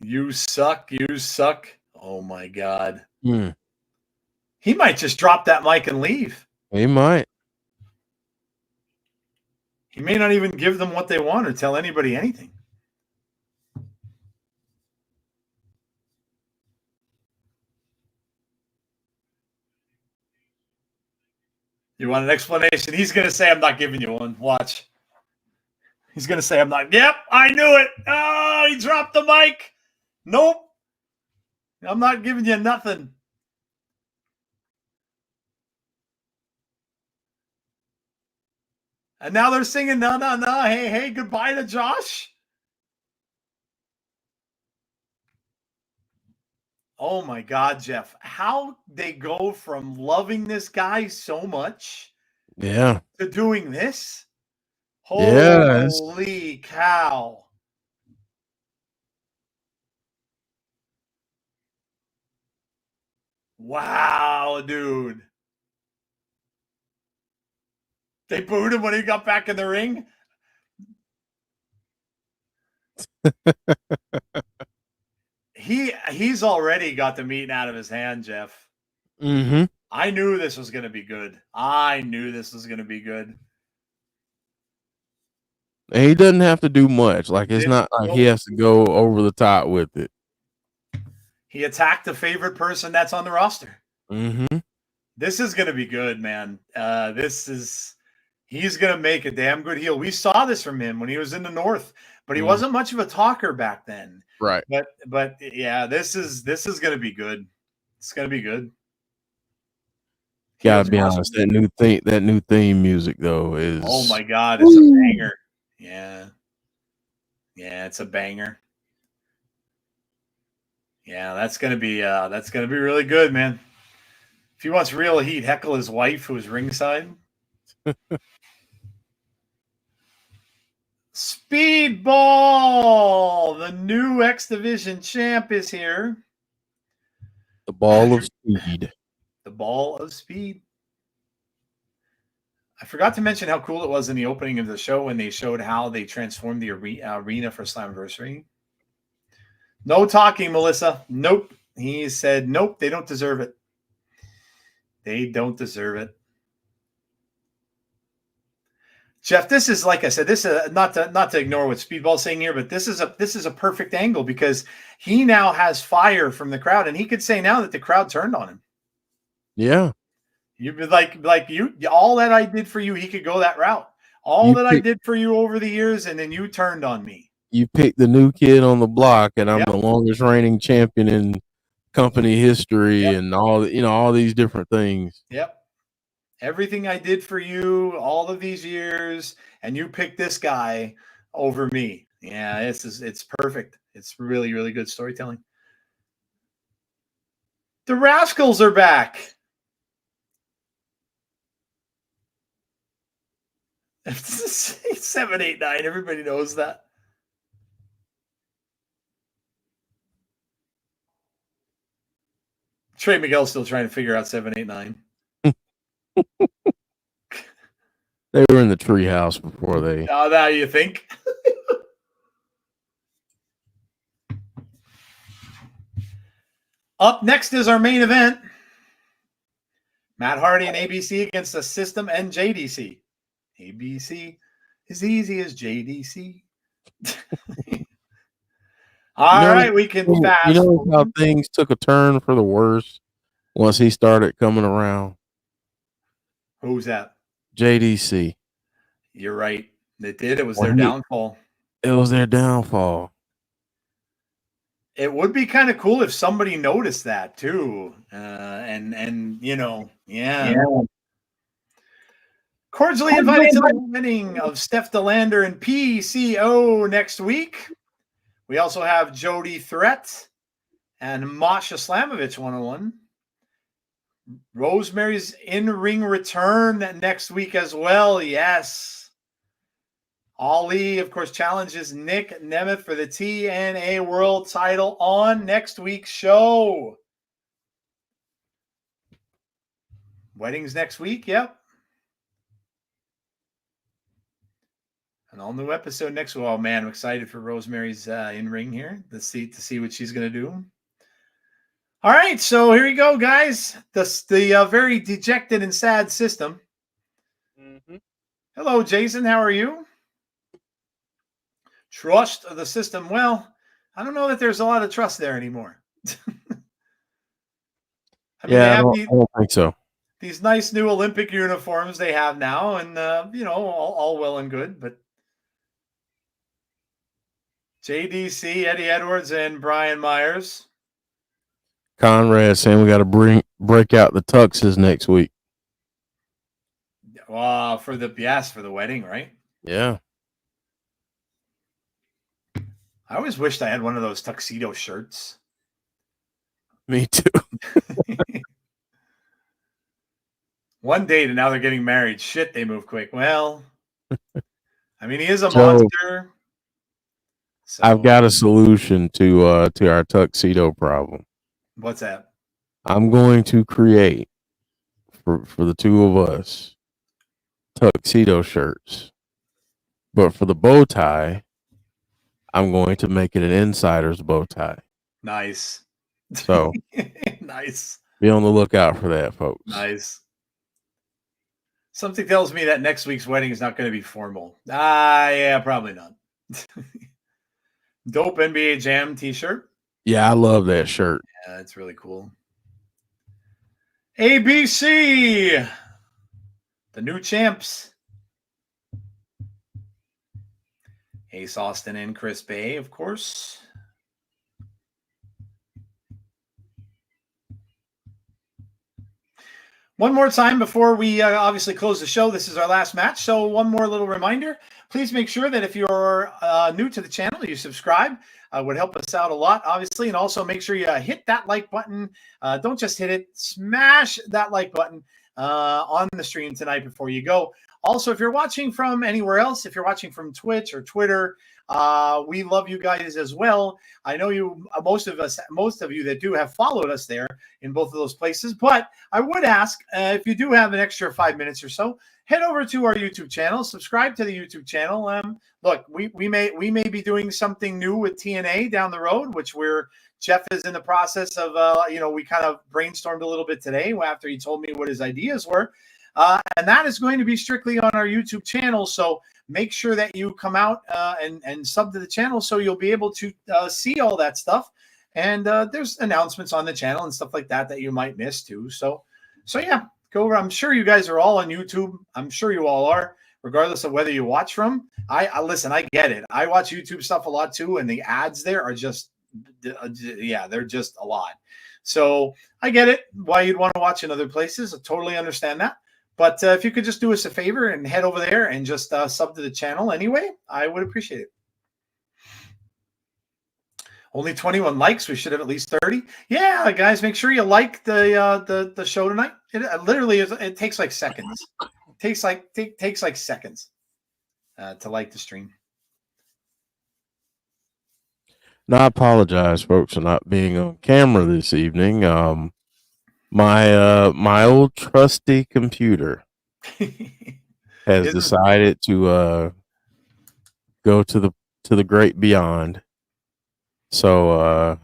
You suck. Oh, my God. He might just drop that mic and leave. He might. He may not even give them what they want or tell anybody anything. You want an explanation? He's going to say, I'm not giving you one. Watch. He's going to say, I'm not. Yep, I knew it. Oh, he dropped the mic. Nope. I'm not giving you nothing. And now they're singing, no. Hey, goodbye to Josh. Oh, my God, Jeff. How they go from loving this guy so much to doing this? Holy cow. Wow, dude. They booed him when he got back in the ring. He's already got the meat out of his hand, Jeff. I knew this was going to be good. And he doesn't have to do much. Like, it's not like he has to go over the top with it. He attacked the favorite person that's on the roster. This is going to be good, man. He's going to make a damn good heel. We saw this from him when he was in the North, but he wasn't much of a talker back then. Right. But yeah, this is going to be good. It's going to be good. Gotta be honest, that new theme music though is, oh my God, it's a banger. Yeah, it's a banger. Yeah, that's gonna be really good, man. If he wants real heat, heckle his wife who's ringside. Speedball, the new X Division champ, is here. The ball of speed. The ball of speed. I forgot to mention how cool it was in the opening of the show when they showed how they transformed the arena for Slammiversary. No talking, Melissa. Nope. He said, nope, they don't deserve it. They don't deserve it. Jeff, this is, like I said, this is not to ignore what Speedball's saying here, but this is a perfect angle because he now has fire from the crowd, and he could say now that the crowd turned on him. Yeah. You'd be like you, all that I did for you, he could go that route. I did for you over the years, and then you turned on me. You picked the new kid on the block, and I'm Yep. the longest reigning champion in company history, Yep. and all these different things. Yep. Everything I did for you all of these years, and you picked this guy over me. Yeah, it's perfect. It's really, really good storytelling. The Rascals are back. 789. Everybody knows that. Trey Miguel's still trying to figure out 789. They were in the treehouse before they. Oh, now you think? Up next is our main event. Matt Hardy and ABC against the System and JDC. ABC as easy as JDC. All right, we can fast. You know how things took a turn for the worse once he started coming around? Who's that? JDC. You're right. It did. It was their downfall. It was their downfall. It would be kind of cool if somebody noticed that too. And you know, yeah. Cordially invited to the winning of Steph DeLander and PCO next week. We also have Jody Threat and Masha Slamovich 101. Rosemary's in-ring return next week as well. Yes. Ali, of course, challenges Nick Nemeth for the TNA World title on next week's show. Weddings next week. Yep. An all-new episode next week. Oh, man, I'm excited for Rosemary's in-ring here to see what she's going to do. All right, so here you go, guys. The very dejected and sad System. Mm-hmm. Hello, Jason. How are you? Trust the System. Well, I don't know that there's a lot of trust there anymore. I don't think so. These nice new Olympic uniforms they have now, and all well and good, but JDC, Eddie Edwards, and Brian Myers. Conrad saying we got to break out the tuxes next week. For the wedding, right? Yeah. I always wished I had one of those tuxedo shirts. Me too. One date and now they're getting married. Shit, they move quick. Well, I mean, he is a monster. So, I've got a solution to our tuxedo problem. What's that? I'm going to create for the two of us tuxedo shirts. But for the bow tie, I'm going to make it an insider's bow tie. Nice. So nice. Be on the lookout for that, folks. Nice. Something tells me that next week's wedding is not going to be formal. Yeah, probably not. Dope NBA Jam t-shirt. Yeah, I love that shirt. Yeah, that's really cool. ABC, the new champs. Ace Austin and Chris Bay, of course. One more time before we obviously close the show. This is our last match. So one more little reminder. Please make sure that if you're new to the channel, you subscribe. Would help us out a lot, obviously. And also make sure you hit that like button. Don't just hit it. Smash that like button on the stream tonight before you go. Also, if you're watching from anywhere else, if you're watching from Twitch or Twitter, We love you guys as well. I know you, most of you that do have followed us there in both of those places. But I would ask if you do have an extra 5 minutes or so, head over to our YouTube channel, subscribe to the YouTube channel. Look, we may be doing something new with TNA down the road, which Jeff is in the process of. We kind of brainstormed a little bit today after he told me what his ideas were, and that is going to be strictly on our YouTube channel. So make sure that you come out and sub to the channel so you'll be able to see all that stuff. And there's announcements on the channel and stuff like that you might miss too. So yeah, go over. I'm sure you guys are all on YouTube. I'm sure you all are, regardless of whether you watch from. I listen, I get it. I watch YouTube stuff a lot too, and the ads there are just, they're just a lot. So I get it, why you'd want to watch in other places. I totally understand that. But if you could just do us a favor and head over there and just sub to the channel anyway, I would appreciate it. Only 21 likes. We should have at least 30. Yeah, guys, make sure you like the show tonight. It literally is. It takes like seconds. It takes like seconds to like the stream. Now, I apologize, folks, for not being on camera this evening. My old trusty computer has decided to go to the great beyond. So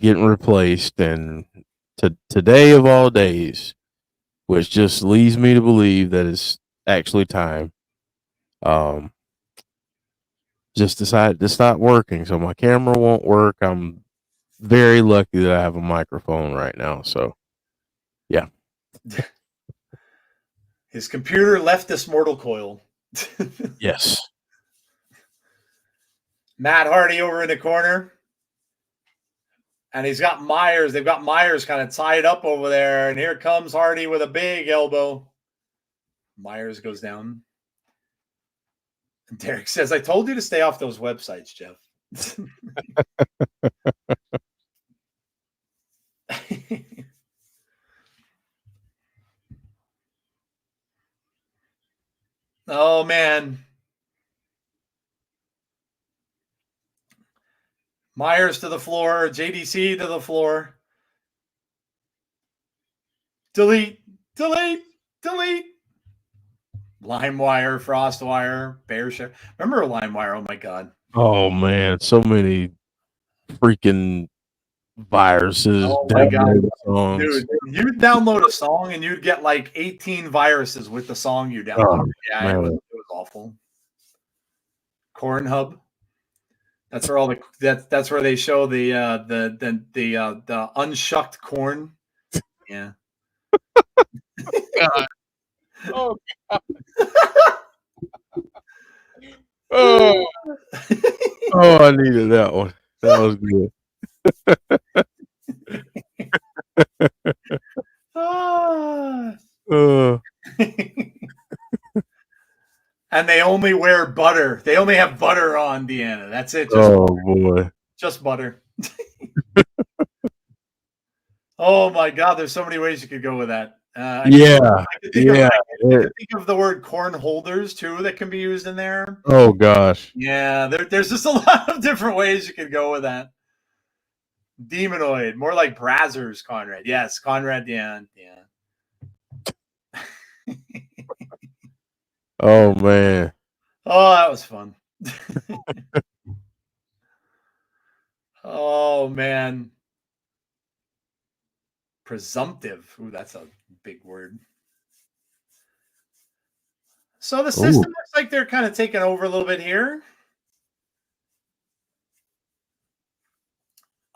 getting replaced, and today of all days, which just leads me to believe that it's actually time. Just decided to stop working, so my camera won't work. I'm very lucky that I have a microphone right now. So, yeah. His computer left this mortal coil. Yes. Matt Hardy over in the corner. And he's got Myers. They've got Myers kind of tied up over there. And here comes Hardy with a big elbow. Myers goes down. And Derek says, I told you to stay off those websites, Jeff. Oh, man. Myers to the floor. JDC to the floor. Delete. LimeWire, FrostWire, BearShare. Remember LimeWire? Oh, my God. Oh, man. So many freaking viruses. Oh, my God. Dude, you'd download a song and you'd get like 18 viruses with the song you downloaded. It was awful. Corn That's where that's where they show the unshucked corn. Yeah. God. Oh, God. Oh, I needed that one. That was good. And they only wear butter. They only have butter on, Deanna. That's it. Boy. Just butter. Oh, my God. There's so many ways you could go with that. I could think of the word corn holders, too, that can be used in there. Oh, gosh. Yeah, there's just a lot of different ways you could go with that. Demonoid. More like Brazzers, Conrad. Yes, Conrad, yeah. Oh, man. Oh, that was fun. Oh, man. Presumptive. Ooh, that's a big word. So the system looks like they're kind of taking over a little bit here.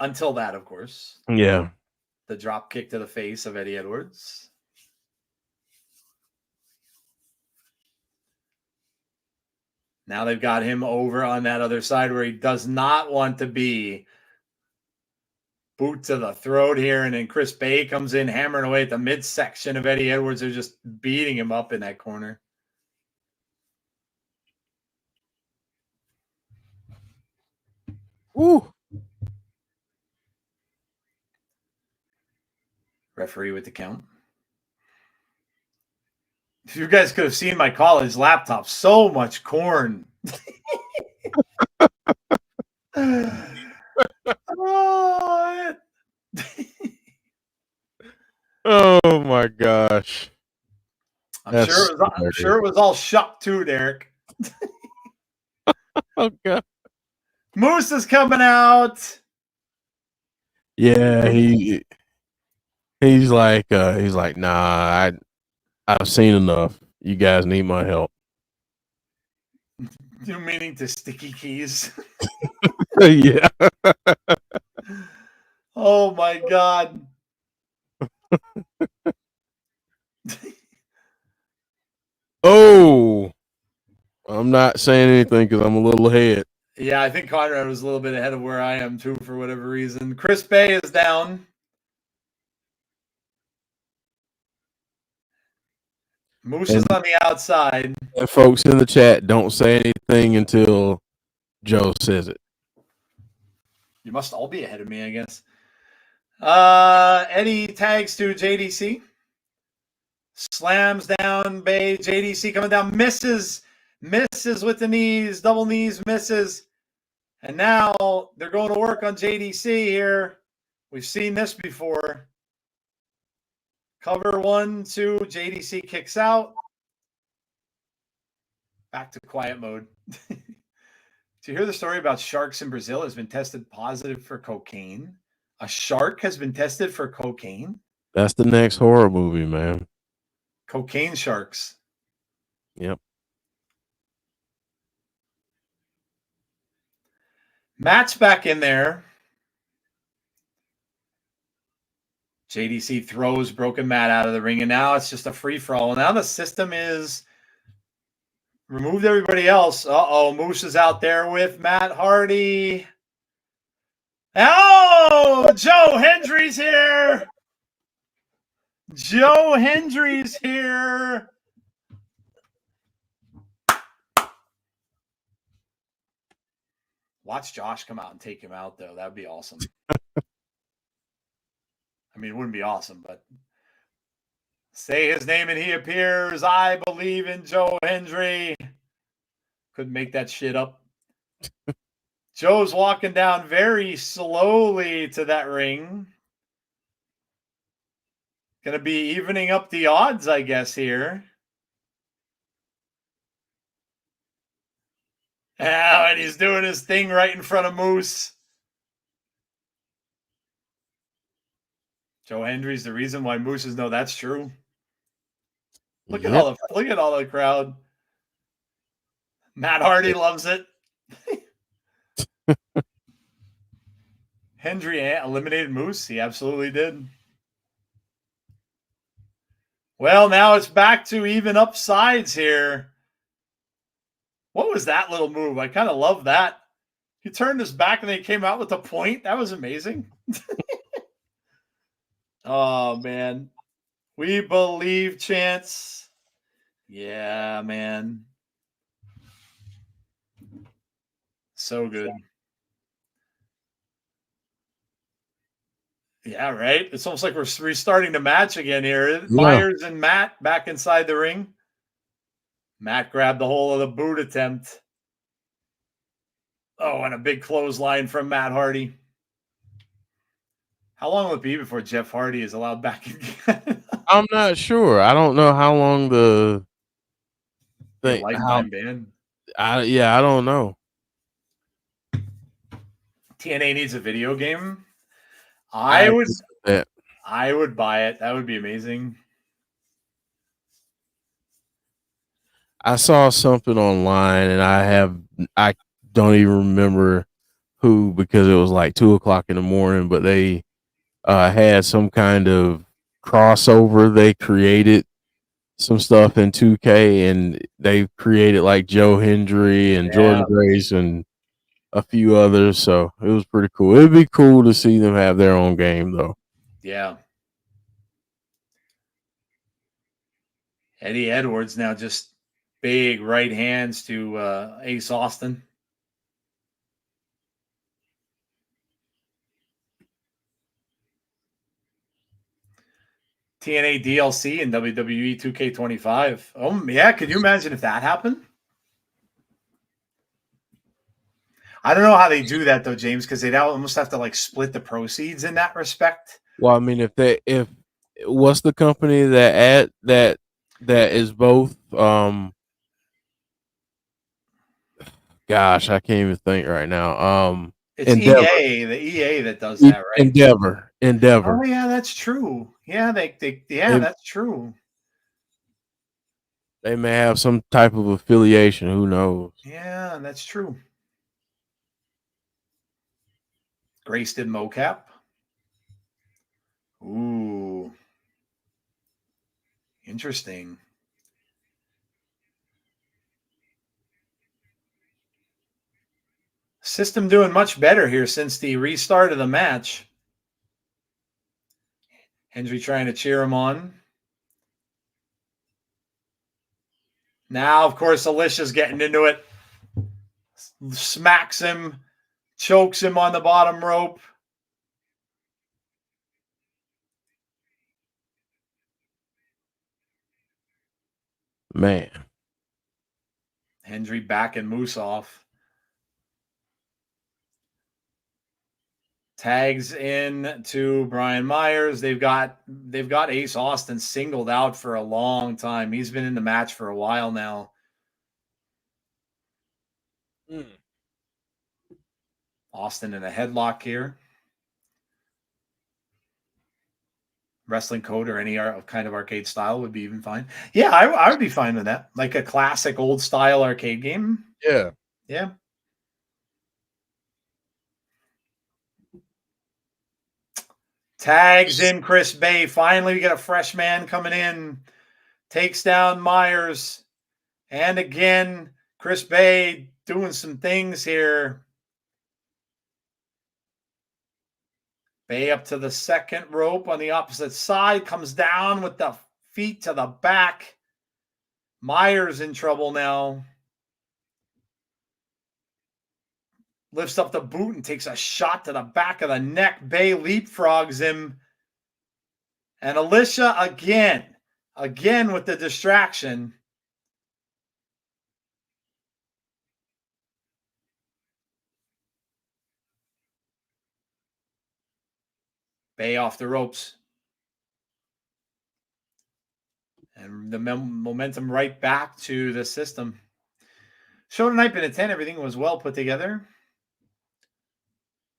Until that, of course. Yeah. The drop kick to the face of Eddie Edwards. Now they've got him over on that other side where he does not want to be. Boot to the throat here, and then Chris Bay comes in hammering away at the midsection of Eddie Edwards. They're just beating him up in that corner. Ooh. Referee with the count. If you guys could have seen my college laptop, so much corn. Oh, Oh my gosh. I'm That's sure it was all shuck too, Derek. oh god. Moose is coming out. Yeah, he's like nah, I've seen enough. You guys need my help. You meaning to sticky keys? Yeah. Oh my god. Oh, I'm not saying anything because I'm a little ahead. Yeah, I think Conrad was a little bit ahead of where I am too for whatever reason. Chris Bay is down. Moose is on the outside. And folks in the chat, don't say anything until Joe says it. You must all be ahead of me, I guess. Eddie tags to JDC. Slams down Bay. JDC coming down. Misses with the knees. Double knees. Misses. And now they're going to work on JDC here. We've seen this before. Cover 1, 2. JDC kicks out. Back to quiet mode. Do you hear the story about sharks in Brazil has been tested positive for cocaine? A shark has been tested for cocaine? That's the next horror movie, man. Cocaine sharks. Yep. Matt's back in there. JDC throws Broken Matt out of the ring, and now it's just a free-for-all. Now the system is removed everybody else. Uh-oh, Moose is out there with Matt Hardy. Oh, Joe Hendry's here. Joe Hendry's here. Watch Josh come out and take him out, though. That would be awesome. I mean, it wouldn't be awesome, but say his name and he appears. I believe in Joe Hendry. Couldn't make that shit up. Joe's walking down very slowly to that ring. Going to be evening up the odds, I guess, here. Oh, and he's doing his thing right in front of Moose. Joe Hendry's the reason why Mooses know that's true. Look at all the crowd. Matt Hardy loves it. Hendry eliminated Moose. He absolutely did. Well, now it's back to even up sides here. What was that little move? I kind of love that. He turned his back and then he came out with a point. That was amazing. Oh, man. We believe, Chance. Yeah, man. So good. Yeah, right? It's almost like we're restarting the match again here. Yeah. Myers and Matt back inside the ring. Matt grabbed the whole of the boot attempt. Oh, and a big clothesline from Matt Hardy. How long will it be before Jeff Hardy is allowed back again? I'm not sure. I don't know how long the thing. Lifetime ban. I don't know. TNA needs a video game. I would buy it. That would be amazing. I saw something online, and I don't even remember who, because it was like 2:00 in the morning, but they had some kind of crossover. They created some stuff in 2K, and they created like Joe Hendry and Jordynne Grace and a few others. So it was pretty cool. It'd be cool to see them have their own game, though. Yeah. Eddie Edwards now just big right hands to Ace Austin. TNA DLC and WWE 2K25. Oh, yeah. Could you imagine if that happened? I don't know how they do that though, James, because they'd almost have to like split the proceeds in that respect. Well, I mean, if what's the company that is both gosh, I can't even think right now. It's Endeavor. EA, the EA that does that, right? Endeavor. Oh Endeavor. yeah, that's true. Yeah, They that's true. they may have some type of affiliation, who knows. Yeah, that's true. Grace did mocap. Ooh, interesting. System doing much better here since the restart of the match. Hendry trying to cheer him on. Now, of course, Alicia's getting into it. Smacks him, chokes him on the bottom rope. Man. Hendry backing Moose off. Tags in to Brian Myers. They've got Ace Austin singled out for a long time. He's been in the match for a while now. Austin in a headlock here. Wrestling code or any kind of arcade style would be even fine. Yeah, I would be fine with that. Like a classic old style arcade game. Yeah. Yeah. Tags in Chris Bay. Finally, we get a fresh man coming in. Takes down Myers. And again, Chris Bay doing some things here. Bay up to the second rope on the opposite side. Comes down with the feet to the back. Myers in trouble now. Lifts up the boot and takes a shot to the back of the neck. Bay leapfrogs him. And Alicia again with the distraction. Bay off the ropes. And the momentum right back to the system. Show tonight been a 10. Everything was well put together.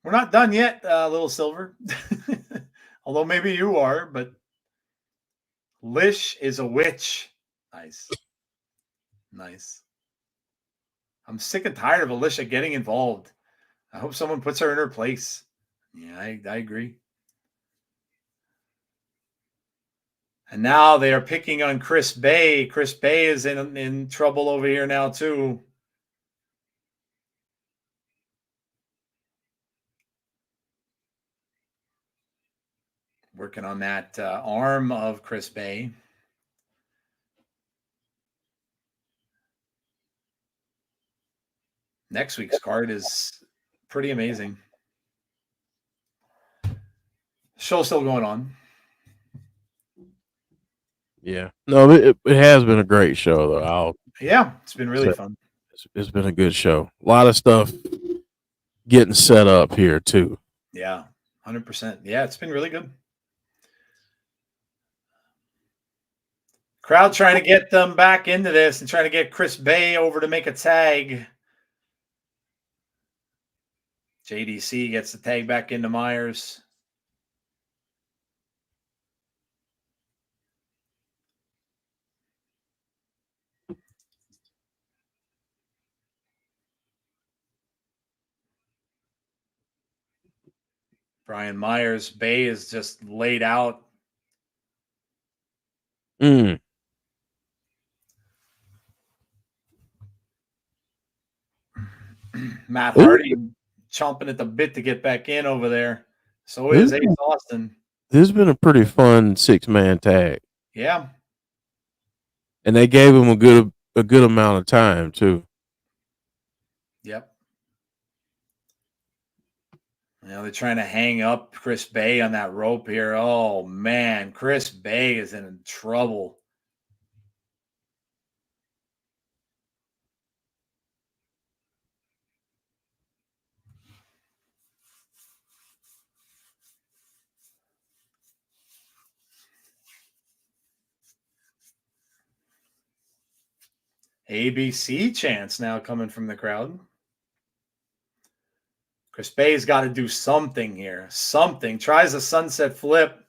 We're not done yet, Little Silver. Although maybe you are, but Lish is a witch. Nice. Nice. I'm sick and tired of Alicia getting involved. I hope someone puts her in her place. Yeah, I agree. And now they are picking on Chris Bay. Chris Bay is in trouble over here now, too. Working on that arm of Chris Bay. Next week's card is pretty amazing. Show's still going on. Yeah. No, it has been a great show, though. Yeah, it's been really fun. It's been a good show. A lot of stuff getting set up here, too. Yeah, 100%. Yeah, it's been really good. Crowd trying to get them back into this and trying to get Chris Bay over to make a tag. JDC gets the tag back into Myers. Brian Myers. Bay is just laid out. Mm. Matt Hardy chomping at the bit to get back in over there. So is Ace Austin. This has been a pretty fun 6-man tag. Yeah. And they gave him a good amount of time, too. Yep. Now they're trying to hang up Chris Bay on that rope here. Oh, man. Chris Bay is in trouble. ABC chants now coming from the crowd. Chris Bay's got to do something here. Something. Tries a sunset flip.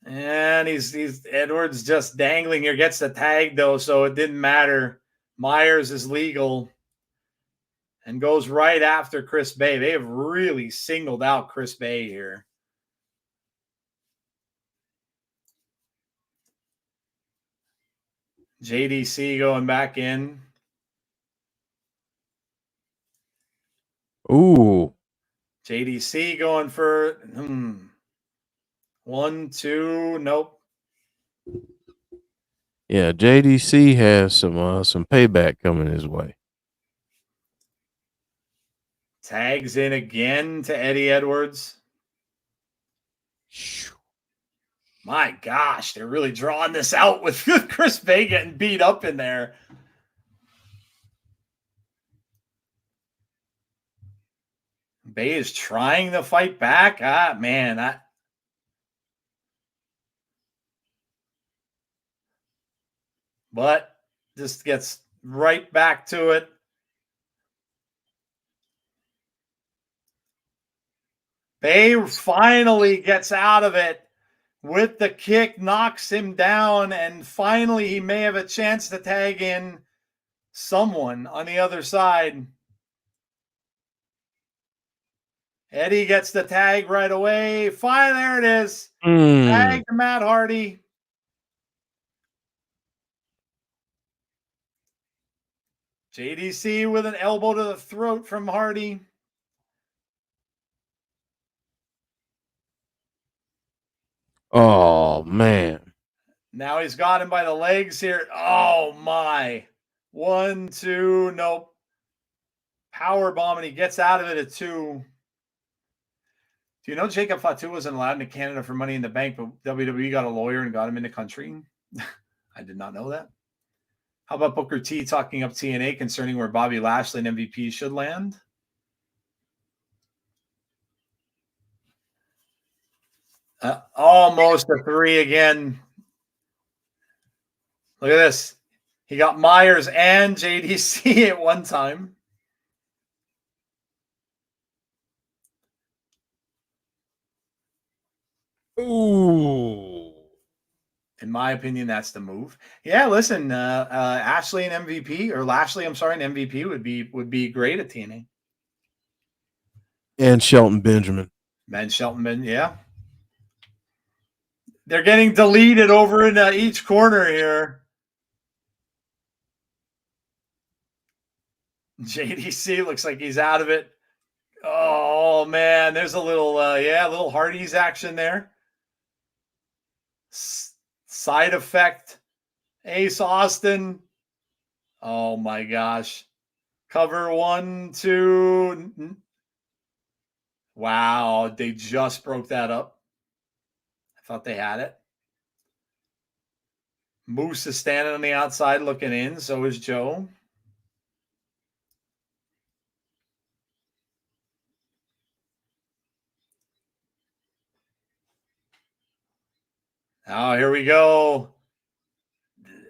And he's Edwards just dangling here. Gets the tag, though, so it didn't matter. Myers is legal. And goes right after Chris Bay. They have really singled out Chris Bay here. JDC going back in. Ooh. JDC going for 1, 2, nope. Yeah, JDC has some payback coming his way. Tags in again to Eddie Edwards. My gosh, they're really drawing this out with Chris Bay getting beat up in there. Bay is trying to fight back. Man, but just gets right back to it. Bay finally gets out of it with the kick, knocks him down, and finally he may have a chance to tag in someone on the other side. Eddie gets the tag right away. Fine, there it is. Tag to Matt Hardy. JDC with an elbow to the throat from Hardy. Oh, man. Now he's got him by the legs here. Oh, my. 1, 2, nope. Power bomb, and he gets out of it at 2. Do you know Jacob Fatu wasn't allowed into Canada for Money in the Bank, but WWE got a lawyer and got him in the country? I did not know that. How about Booker T talking up TNA concerning where Bobby Lashley and MVP should land? Almost a 3 again. Look at this. He got Myers and JDC at one time. Ooh. In my opinion, that's the move. Yeah, listen, Ashley and MVP, or Lashley, I'm sorry, and MVP would be great at TNA. And Shelton Benjamin. Yeah. They're getting deleted over in each corner here. JDC looks like he's out of it. Oh, man, there's a little, little Hardy's action there. Side effect. Ace Austin. Oh, my gosh. Cover 1, 2. Wow, they just broke that up. I thought they had it. Moose is standing on the outside looking in. So is Joe. Oh, here we go.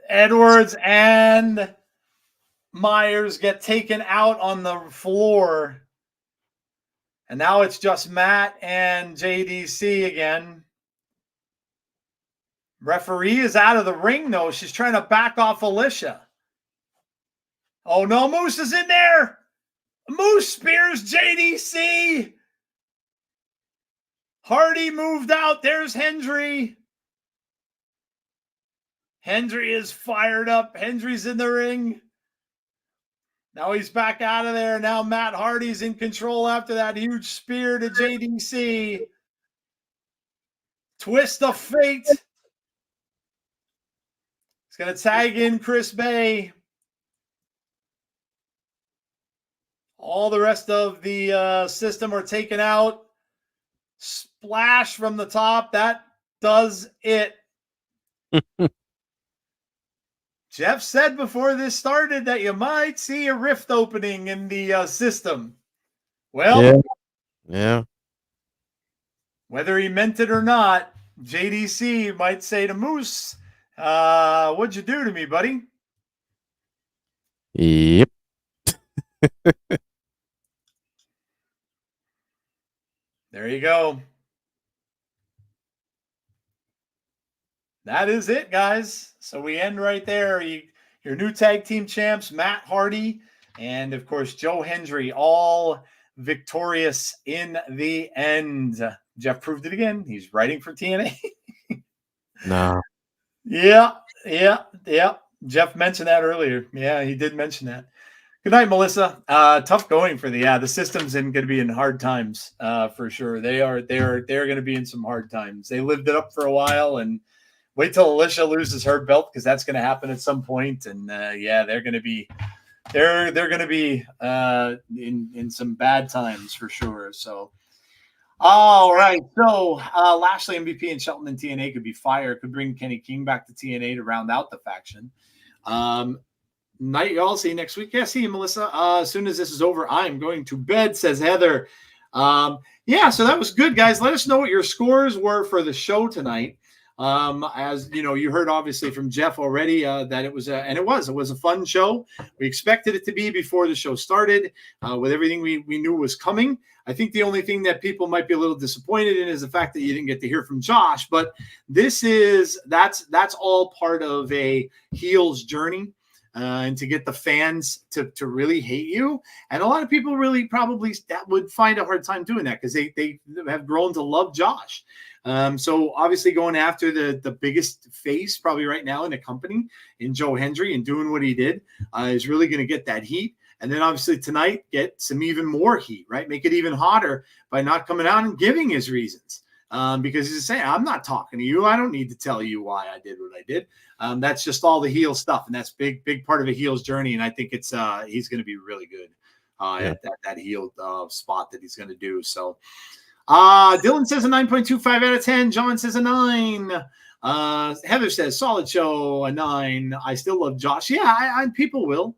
Edwards and Myers get taken out on the floor. And now it's just Matt and JDC again. Referee is out of the ring, though. She's trying to back off Alicia. Oh, no, Moose is in there. Moose spears JDC. Hardy moved out. There's Hendry. Hendry is fired up. Hendry's in the ring. Now he's back out of there. Now Matt Hardy's in control after that huge spear to JDC. Twist of fate. He's going to tag in Chris Bay. All the rest of the system are taken out. Splash from the top. That does it. Jeff said before this started that you might see a rift opening in the system. Well, yeah. Whether he meant it or not, JDC might say to Moose, what'd you do to me, buddy? Yep. There you go. That is it, guys. So we end right there. Your new tag team champs, Matt Hardy and, of course, Joe Hendry, all victorious in the end. Jeff proved it again. He's writing for TNA. Nah. Yeah. Jeff mentioned that earlier. Yeah, he did mention that. Good night, Melissa. Tough going for the system's going to be in hard times for sure. They're going to be in some hard times. They lived it up for a while, and wait till Alicia loses her belt because that's going to happen at some point. And they're going to be in some bad times for sure. So. All right. So Lashley, MVP, and Shelton and TNA could be fired. Could bring Kenny King back to TNA to round out the faction. Night, y'all. See you next week. Yeah, see you, Melissa. As soon as this is over, I'm going to bed, says Heather. So that was good, guys. Let us know what your scores were for the show tonight. As you know, you heard obviously from Jeff already that it was a fun show. We expected it to be before the show started with everything we knew was coming. I think the only thing that people might be a little disappointed in is the fact that you didn't get to hear from Josh, but that's all part of a heel's journey. And to get the fans to really hate you. And a lot of people really probably that would find a hard time doing that because they have grown to love Josh. So obviously going after the biggest face probably right now in the company in Joe Hendry and doing what he did is really going to get that heat. And then obviously tonight get some even more heat, right? Make it even hotter by not coming out and giving his reasons. Because he's saying, I'm not talking to you. I don't need to tell you why I did what I did. That's just all the heel stuff. And that's big part of a heel's journey. And I think it's he's going to be really good at that heel spot that he's going to do. So Dylan says a 9.25 out of 10. John says a 9. Heather says solid show, a 9. I still love Josh. Yeah, people will.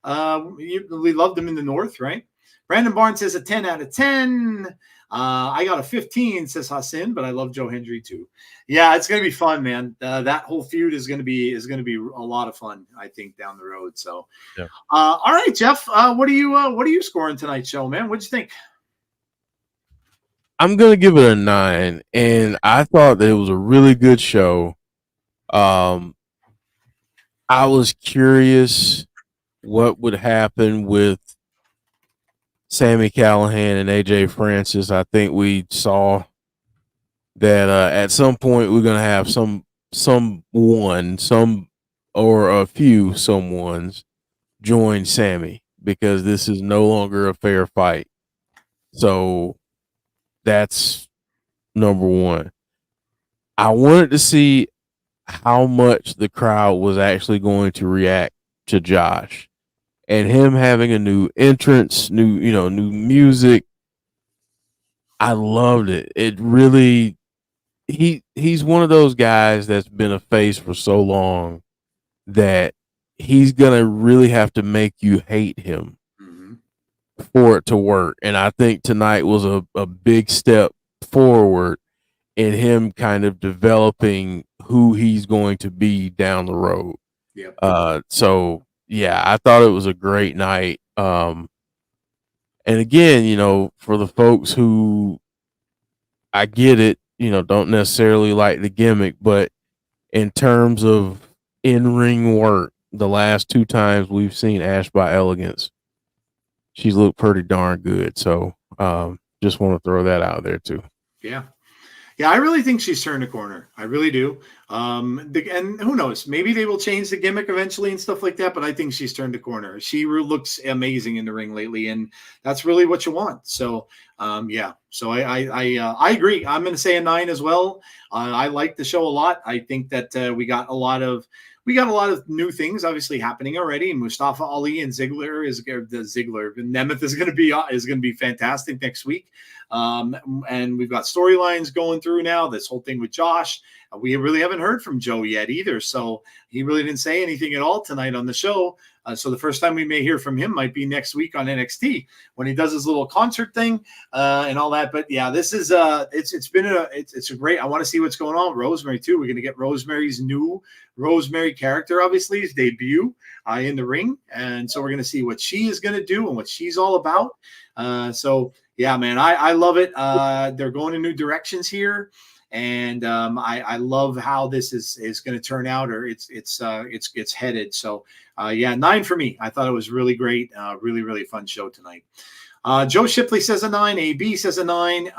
We loved him in the North, right? Brandon Barnes says a 10 out of 10. I got a 15, says Hassan, but I love Joe Hendry too. Yeah, it's going to be fun, man. That whole feud is going to be a lot of fun, I think, down the road. So, yeah. All right, Jeff, what are you scoring tonight's show, man? What'd you think? I'm going to give it a 9, and I thought that it was a really good show. I was curious what would happen with Sammy Callihan and AJ Francis. I think we saw that at some point we're going to have some or a few someones join Sami because this is no longer a fair fight. So that's number one. I wanted to see how much the crowd was actually going to react to Josh. And him having a new entrance, new music. I loved it. It really, he's one of those guys that's been a face for so long that he's going to really have to make you hate him for it to work. And I think tonight was a big step forward in him kind of developing who he's going to be down the road. Yep. So yeah, I thought it was a great night. And again, for the folks who, I get it, don't necessarily like the gimmick, but in terms of in-ring work, the last 2 times we've seen Ash by Elegance, she's looked pretty darn good. So just want to throw that out there too. Yeah, I really think she's turned a corner. I really do. And who knows? Maybe they will change the gimmick eventually and stuff like that. But I think she's turned a corner. She looks amazing in the ring lately, and that's really what you want. So, So I agree. I'm going to say a 9 as well. I like the show a lot. I think that we got a lot of new things obviously happening already. Mustafa Ali and Nemeth is going to be fantastic next week. And we've got storylines going through now. This whole thing with Josh, we really haven't heard from Joe yet either. So he really didn't say anything at all tonight on the show. So the first time we may hear from him might be next week on NXT when he does his little concert thing and all that. But yeah, this is it's a great. I want to see what's going on with Rosemary too. We're going to get Rosemary's new Rosemary character, obviously his debut in the ring, and so we're going to see what she is going to do and what she's all about. So yeah, man, I love it. They're going in new directions here. And I love how this is going to turn out, or it's headed. So yeah, 9 for me. I thought it was really great, really really fun show tonight. Joe Shipley says a 9. AB says a 9.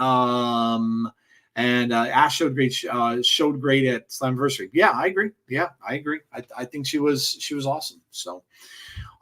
And Ash showed great at Slammiversary. Yeah, I agree. Yeah, I agree. I think she was awesome. So.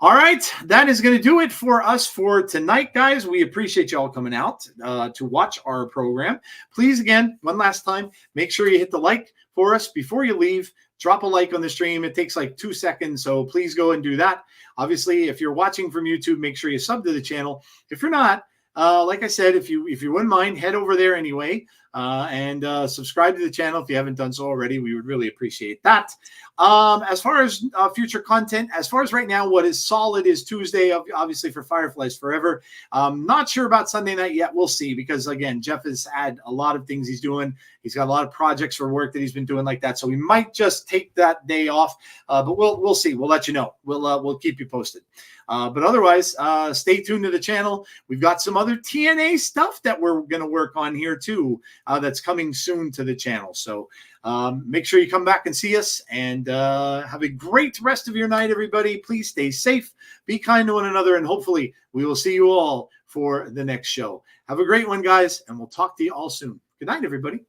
All right, that is going to do it for us for tonight, guys. We appreciate you all coming out to watch our program. Please, again, one last time, make sure you hit the like for us before you leave. Drop a like on the stream. It takes like 2 seconds, so please go and do that. Obviously, if you're watching from YouTube, make sure you sub to the channel. If you're not, like I said, if you wouldn't mind, head over there anyway and subscribe to the channel if you haven't done so already. We would really appreciate that. As far as future content, as far as right now, what is solid is Tuesday, obviously for Fireflies Forever. Not sure about Sunday night yet. We'll see, because again, Jeff has had a lot of things he's doing. He's got a lot of projects for work that he's been doing like that. So we might just take that day off, but we'll see. We'll let you know. We'll keep you posted. But otherwise, stay tuned to the channel. We've got some other TNA stuff that we're going to work on here too. That's coming soon to the channel. So make sure you come back and see us, and have a great rest of your night, everybody. Please stay safe, be kind to one another, and hopefully we will see you all for the next show. Have a great one, guys, and we'll talk to you all soon. Good night, everybody.